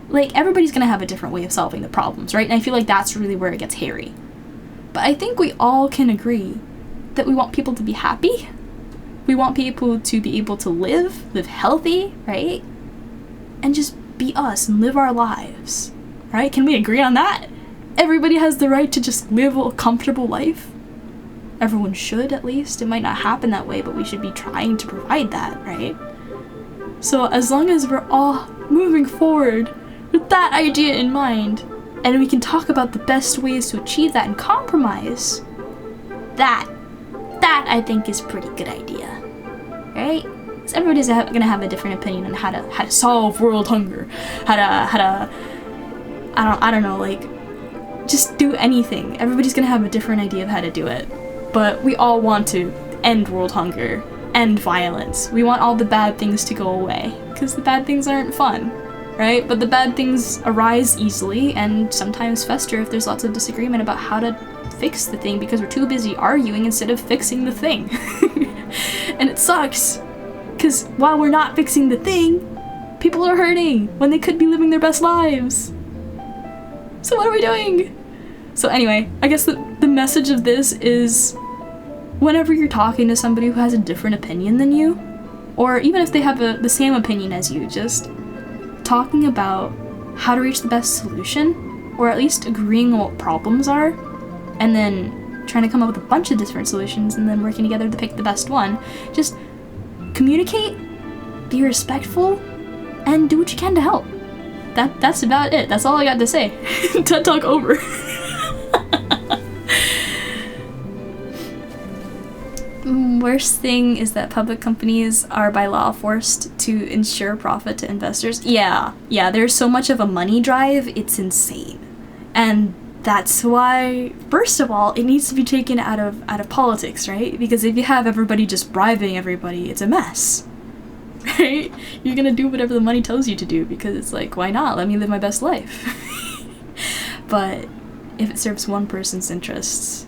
Speaker 4: like, everybody's gonna have a different way of solving the problems, right? And I feel like that's really where it gets hairy. But I think we all can agree that we want people to be happy. We want people to be able to live healthy, right? And just be us and live our lives, right? Can we agree on that? Everybody has the right to just live a comfortable life. Everyone should, at least. It might not happen that way, but we should be trying to provide that, right? So as long as we're all moving forward with that idea in mind, and we can talk about the best ways to achieve that and compromise, that I think is a pretty good idea, right? Because everybody's gonna have a different opinion on how to solve world hunger, how to I don't know, like, just do anything. Everybody's gonna have a different idea of how to do it, but we all want to end world hunger, end violence. We want all the bad things to go away, because the bad things aren't fun, right? But the bad things arise easily and sometimes fester if there's lots of disagreement about how to fix the thing, because we're too busy arguing instead of fixing the thing. And it sucks, because while we're not fixing the thing, people are hurting when they could be living their best lives. So what are we doing? So anyway, I guess the message of this is, whenever you're talking to somebody who has a different opinion than you, or even if they have the same opinion as you, just talking about how to reach the best solution, or at least agreeing on what problems are, and then trying to come up with a bunch of different solutions and then working together to pick the best one. Just communicate, be respectful, and do what you can to help. That's about it. That's all I got to say. TED Talk over. Worst thing is that public companies are by law forced to ensure profit to investors. Yeah, there's so much of a money drive, it's insane. And that's why, first of all, it needs to be taken out of politics, right? Because if you have everybody just bribing everybody, it's a mess. Right? You're gonna do whatever the money tells you to do, because it's like, why not? Let me live my best life. But if it serves one person's interests,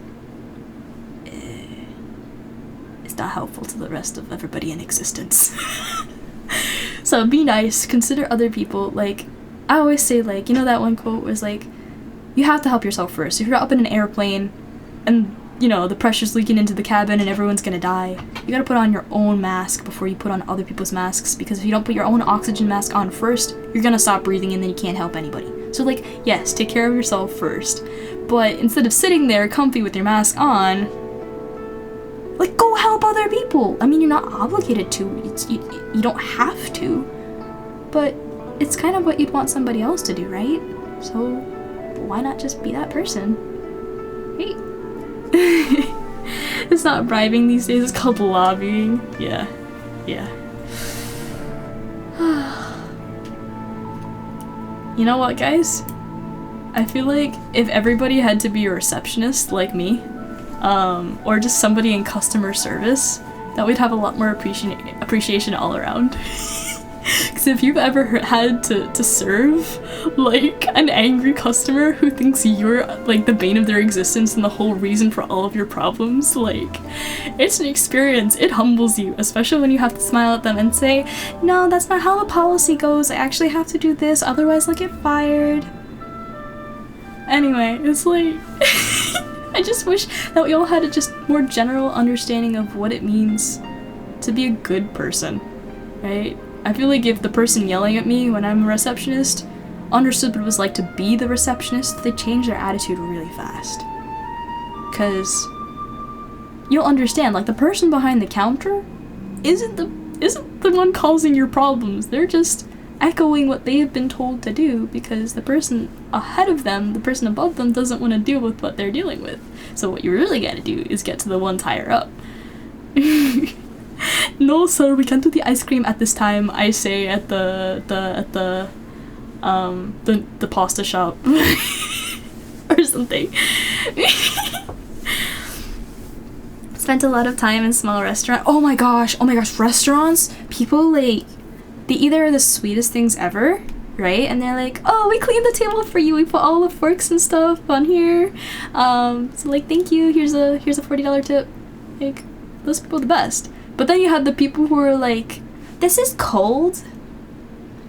Speaker 4: it's not helpful to the rest of everybody in existence. So be nice, consider other people. Like, I always say, like, you know that one quote was like, you have to help yourself first. If you're up in an airplane and, you know, the pressure's leaking into the cabin and everyone's gonna die, you gotta put on your own mask before you put on other people's masks, because if you don't put your own oxygen mask on first, you're gonna stop breathing and then you can't help anybody. So, like, yes, take care of yourself first, but instead of sitting there comfy with your mask on, like, go help other people. I mean, you're not obligated to, you don't have to, but it's kind of what you'd want somebody else to do, right? So why not just be that person, right? It's not bribing these days, it's called lobbying. Yeah. You know what, guys? I feel like if everybody had to be a receptionist like me, or just somebody in customer service, that we'd have a lot more appreciation all around. Because if you've ever had to serve, like, an angry customer who thinks you're, like, the bane of their existence and the whole reason for all of your problems, like, it's an experience. It humbles you, especially when you have to smile at them and say, no, that's not how the policy goes. I actually have to do this, otherwise I'll get fired. Anyway, it's like... I just wish that we all had a just more general understanding of what it means to be a good person.
Speaker 1: right? I feel like if the person yelling at me when I'm a receptionist understood what it was like to be the receptionist, they'd change their attitude really fast. Because you'll understand, like, the person behind the counter isn't the one causing your problems. They're just echoing what they have been told to do because the person ahead of them, the person above them, doesn't want to deal with what they're dealing with. So what you really gotta do is get to the ones higher up. No, sir, we can't do the ice cream at this time, I say at the pasta shop. Or something. Spent a lot of time in small restaurant. Oh my gosh, restaurants, people, like, they either are the sweetest things ever, right? And they're like, oh, we cleaned the table for you, we put all the forks and stuff on here. So like, thank you, here's a $40 tip. Like, those people are the best. But then you have the people who are like, this is cold.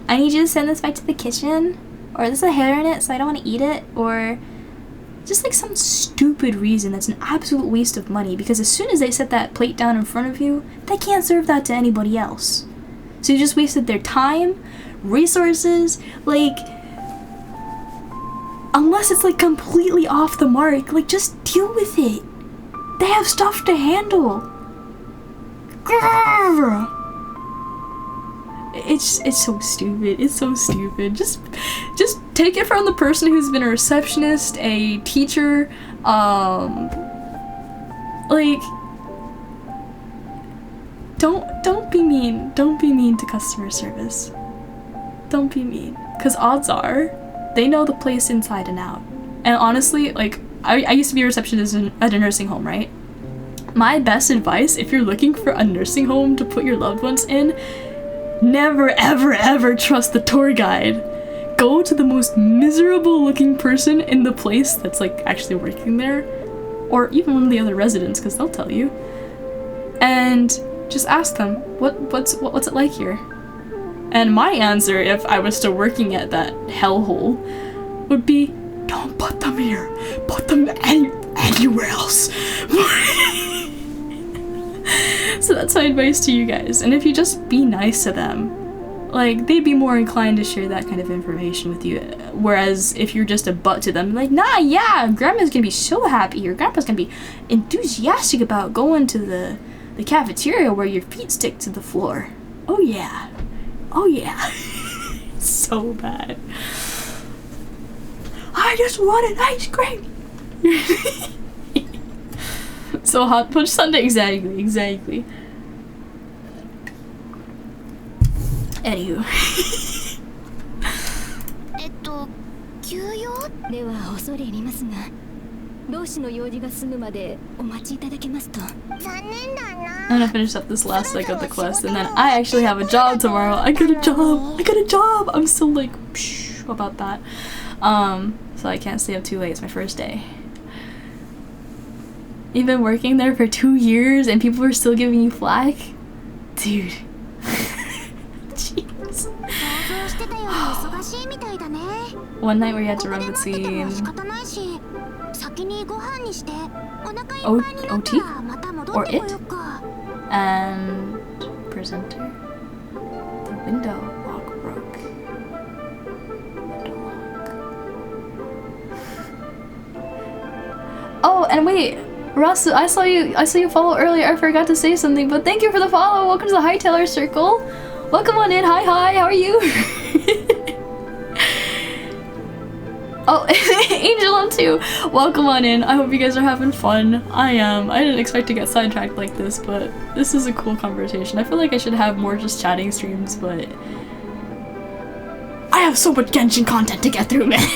Speaker 1: I need you to send this back to the kitchen. Or there's a hair in it, so I don't want to eat it. Or just like some stupid reason that's an absolute waste of money. Because as soon as they set that plate down in front of you, they can't serve that to anybody else. So you just wasted their time, resources, like, unless it's like completely off the mark, like, just deal with it. They have stuff to handle. Grrr. It's so stupid. It's so stupid. Just take it from the person who's been a receptionist, a teacher, like, don't be mean. Don't be mean to customer service. Don't be mean. 'Cause odds are they know the place inside and out. And honestly, like, I used to be a receptionist at a nursing home, right? My best advice, if you're looking for a nursing home to put your loved ones in, never, ever, ever trust the tour guide. Go to the most miserable looking person in the place that's, like, actually working there, or even one of the other residents, because they'll tell you. And just ask them, what's it like here? And my answer, if I was still working at that hellhole, would be, don't put them here. Put them anywhere else. So that's my advice to you guys. And if you just be nice to them, like, they'd be more inclined to share that kind of information with you. Whereas if you're just a butt to them, like, nah, yeah, grandma's gonna be so happy, or grandpa's gonna be enthusiastic about going to the cafeteria where your feet stick to the floor. Oh yeah. Oh yeah. So bad. I just wanted ice cream. So hot punch Sunday, exactly. Anywho.
Speaker 3: 休養では恐れ入りますが、同志の用事が済むまでお待ちいただけますと。残念だな。
Speaker 1: I'm gonna finish up this last leg of the quest, and then I actually have a job tomorrow. I got a job. I'm so like, psh, about that. So I can't stay up too late. It's my first day. You've been working there for 2 years and people are still giving you flack? Dude. Jeez. One night where you had to run between OT? Or it? And presenter? The window lock broke. Window lock. Oh, and wait! Russ, I saw you follow earlier. I forgot to say something, but thank you for the follow. Welcome to the Hightailer Circle. Welcome on in. Hi, how are you? Oh, Angel on too. Welcome on in. I hope you guys are having fun. I am. I didn't expect to get sidetracked like this, but this is a cool conversation. I feel like I should have more just chatting streams, but I have so much Genshin content to get through, man.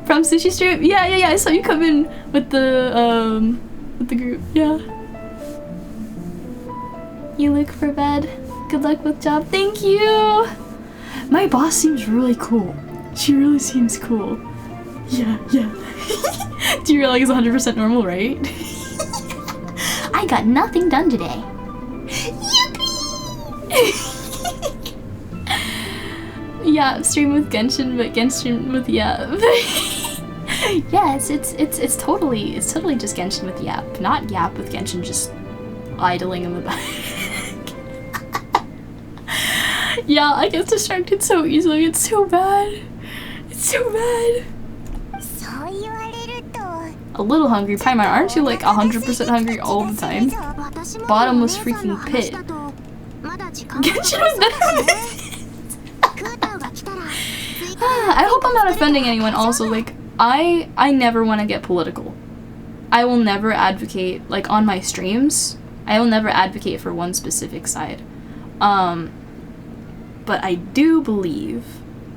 Speaker 1: From Sushi Stream? Yeah, I saw you come in with the group, yeah. You look for bed. Good luck with job. Thank you! My boss seems really cool. She really seems cool. Yeah. Do you realize it's 100% normal, right? I got nothing done today. Yippee! Yeah, stream with Genshin, but Genshin with Yap. Yeah, it's totally just Genshin with Yap, not Yap with Genshin just idling in the back. Yeah, I get distracted so easily. It's so bad. It's so bad.
Speaker 3: そう言われると
Speaker 1: A little hungry. Paimon, aren't you like 100% hungry all the time? Bottomless freaking pit. Genshin was better. I hope I'm not offending anyone also. Like, I never want to get political. I will never advocate, like on my streams, I will never advocate for one specific side. But I do believe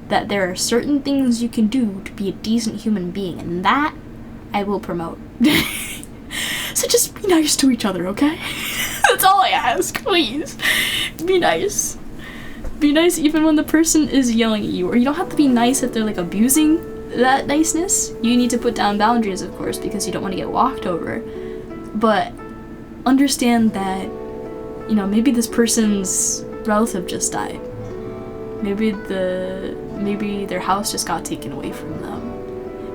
Speaker 1: that there are certain things you can do to be a decent human being, and that I will promote. So just be nice to each other, okay? That's all I ask, please. Be nice. Be nice even when the person is yelling at you, or you don't have to be nice if they're like abusing that niceness. You need to put down boundaries, of course, because you don't want to get walked over. But understand that, you know, maybe this person's relative just died. Maybe their house just got taken away from them.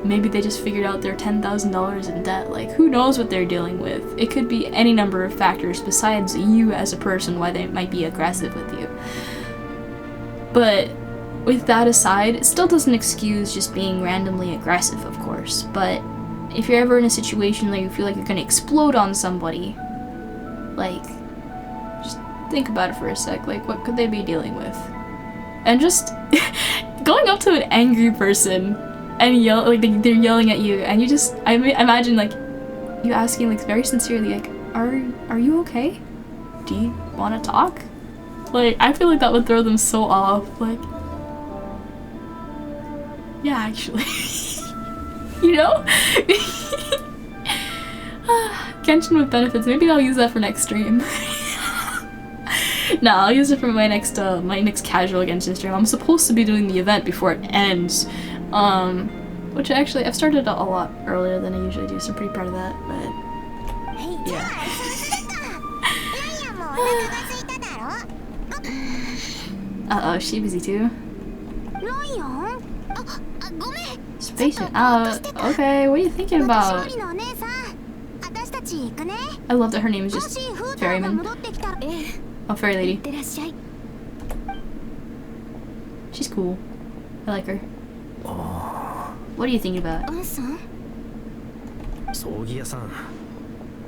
Speaker 1: Maybe they just figured out they're $10,000 in debt. Like, who knows what they're dealing with? It could be any number of factors besides you as a person why they might be aggressive with you. But with that aside, it still doesn't excuse just being randomly aggressive, of course. But if you're ever in a situation where you feel like you're gonna explode on somebody, like, just think about it for a sec. Like, what could they be dealing with? And just going up to an angry person and yell, like they're yelling at you, and you just, I imagine like you asking like very sincerely, like, are you okay? Do you want to talk? Like, I feel like that would throw them so off. Like, yeah, actually, you know. Genshin with benefits. Maybe I'll use that for next stream. No, I'll use it for my next casual Genshin stream. I'm supposed to be doing the event before it ends, which actually I've started a lot earlier than I usually do, so I'm pretty proud of that. But yeah. Uh-oh, she busy too. Spacing out. Okay, what are you thinking about? I love that her name is just Ferryman. Oh, fairy lady. She's cool. I like her. What are you thinking about?
Speaker 5: 葬儀屋さん、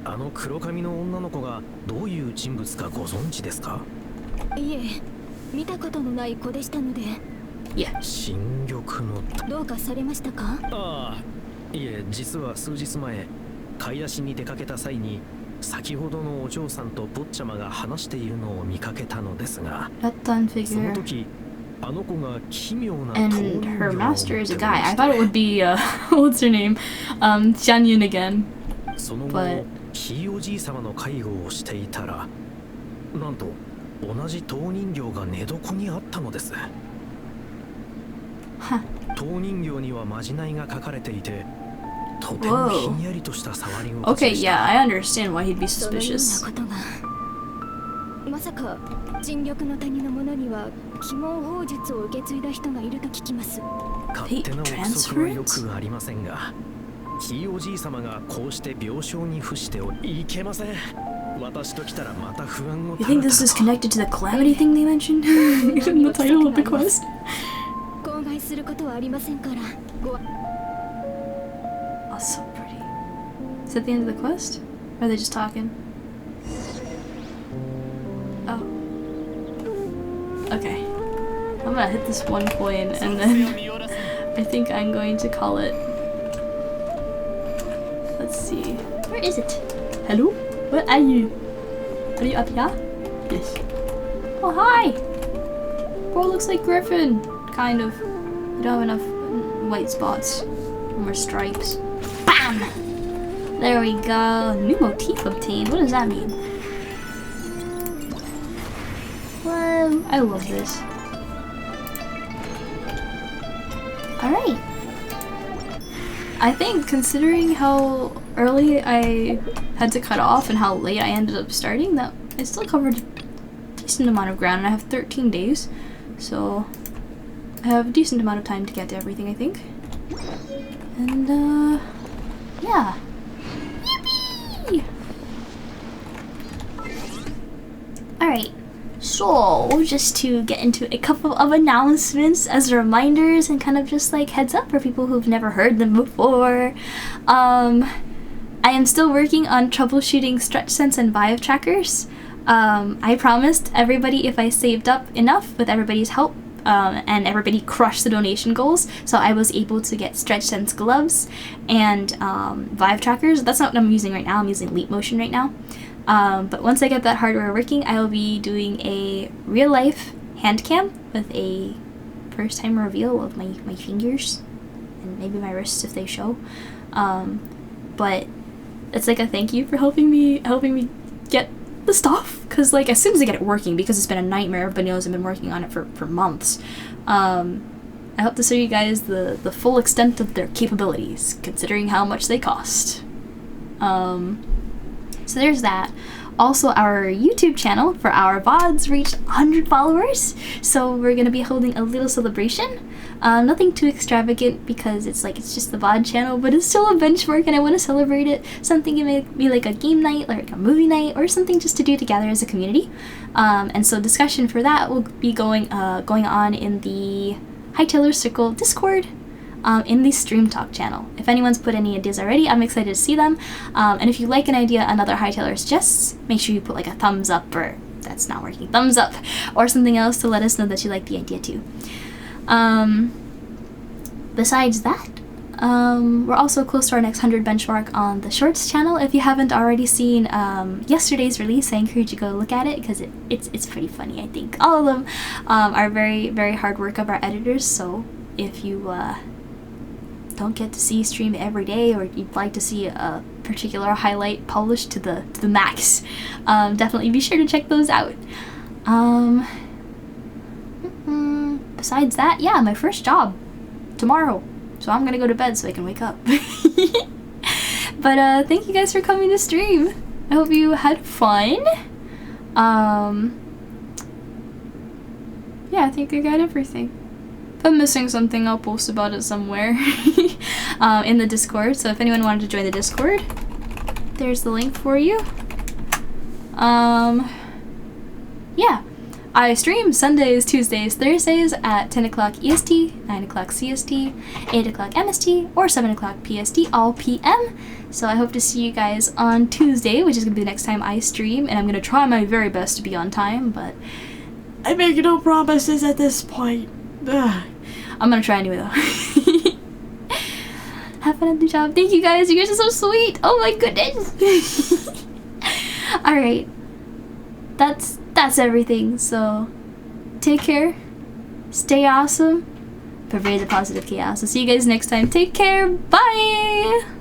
Speaker 5: あの黒髪の女の子がどういう人物かご存知ですか？
Speaker 3: いえ、見たことのない子でしたので。
Speaker 1: いや、
Speaker 5: 新玉の
Speaker 3: どうかされましたか？
Speaker 5: ああ、いえ、実は数日前、買い出しに出かけた際に先ほどのお嬢さんと坊ちゃまが話しているのを見かけたのですが、その時あの子が奇妙な
Speaker 1: and her master is a guy. I thought it would be what's her name? Xianyun again.
Speaker 5: その後、ひいおじい様の介護をしていたら、なんと同じ陶人形が寝床にあったのです。陶人形にはまじないが書かれていて、とてもひんやりとした触り心地でした。
Speaker 1: Okay, yeah, I understand why he'd be suspicious.
Speaker 3: まさか人力の谷の者には鬼門法術を受け継いだ人がいると聞きます。
Speaker 5: 勝手な憶測はよくありませんが、ひいおじい様がこうして病床に伏していけません。私と来たらまた不安を。
Speaker 1: You think this is connected to the calamity thing they mentioned in the title of the quest?
Speaker 3: 口外することはありませんから。
Speaker 1: Oh, so pretty. Is that the end of the quest? Or are they just talking? Oh. Okay. I'm gonna hit this one coin and then I think I'm going to call it. Let's see. Where is it? Hello? Where are you? Are you up here? Yes. Oh, hi! Bro looks like Griffin. Kind of. You don't have enough white spots. More stripes. Bam! There we go. New motif obtained. What does that mean? Well, I love this. Alright. I think considering how early I had to cut off and how late I ended up starting, that I still covered a decent amount of ground, and I have 13 days. So I have a decent amount of time to get to everything, I think. And yeah. Yippee! Alright,
Speaker 4: So, just to get into a couple of announcements as reminders and kind of just like heads up for people who've never heard them before. I am still working on troubleshooting stretch sense and vibe trackers. I promised everybody if I saved up enough with everybody's help, and everybody crushed the donation goals, so I was able to get stretch sense gloves and vibe trackers. That's not what I'm using right now. I'm using Leap Motion right now. But once I get that hardware working, I will be doing a real life hand cam with a first time reveal of my fingers and maybe my wrists if they show. But it's like a thank you for helping me get the stuff, because like as soon as I get it working, because it's been a nightmare, everybody knows I've been working on it for months. I hope to show you guys the full extent of their capabilities, considering how much they cost. So there's that. Also, our YouTube channel for our VODs reached 100 followers, so we're gonna be holding a little celebration. Nothing too extravagant because it's just the VOD channel, but it's still a benchmark and I want to celebrate it. Something it may be like a game night, like a movie night, or something just to do together as a community. And so discussion for that will be going on in the Hightailers Circle Discord. In the Stream Talk channel. If anyone's put any ideas already, I'm excited to see them. And if you like an idea another Hightailers suggests, make sure you put like a thumbs up, or that's not working, thumbs up, or something else to let us know that you like the idea too. Besides that, we're also close to our next 100 benchmark on the Shorts channel. If you haven't already seen yesterday's release, I encourage you to go look at it because it's pretty funny, I think. All of them are very, very hard work of our editors, so if you don't get to see stream every day, or you'd like to see a particular highlight polished to the max, definitely be sure to check those out. Besides that, yeah, my first job tomorrow, so I'm gonna go to bed so I can wake up. But thank you guys for coming to stream. I hope you had fun. Yeah, I think I got everything. If I'm missing something, I'll post about it somewhere in the Discord. So if anyone wanted to join the Discord, there's the link for you. Yeah, I stream Sundays, Tuesdays, Thursdays at 10 o'clock EST, 9 o'clock CST, 8 o'clock MST, or 7 o'clock PST, all PM. So I hope to see you guys on Tuesday, which is going to be the next time I stream. And I'm going to try my very best to be on time, but I make no promises at this point. Ugh. I'm gonna try anyway though. Have fun at the job. Thank you guys. You guys are so sweet. Oh my goodness. Alright. That's everything. So take care. Stay awesome. Pervade the positive chaos. I'll see you guys next time. Take care. Bye.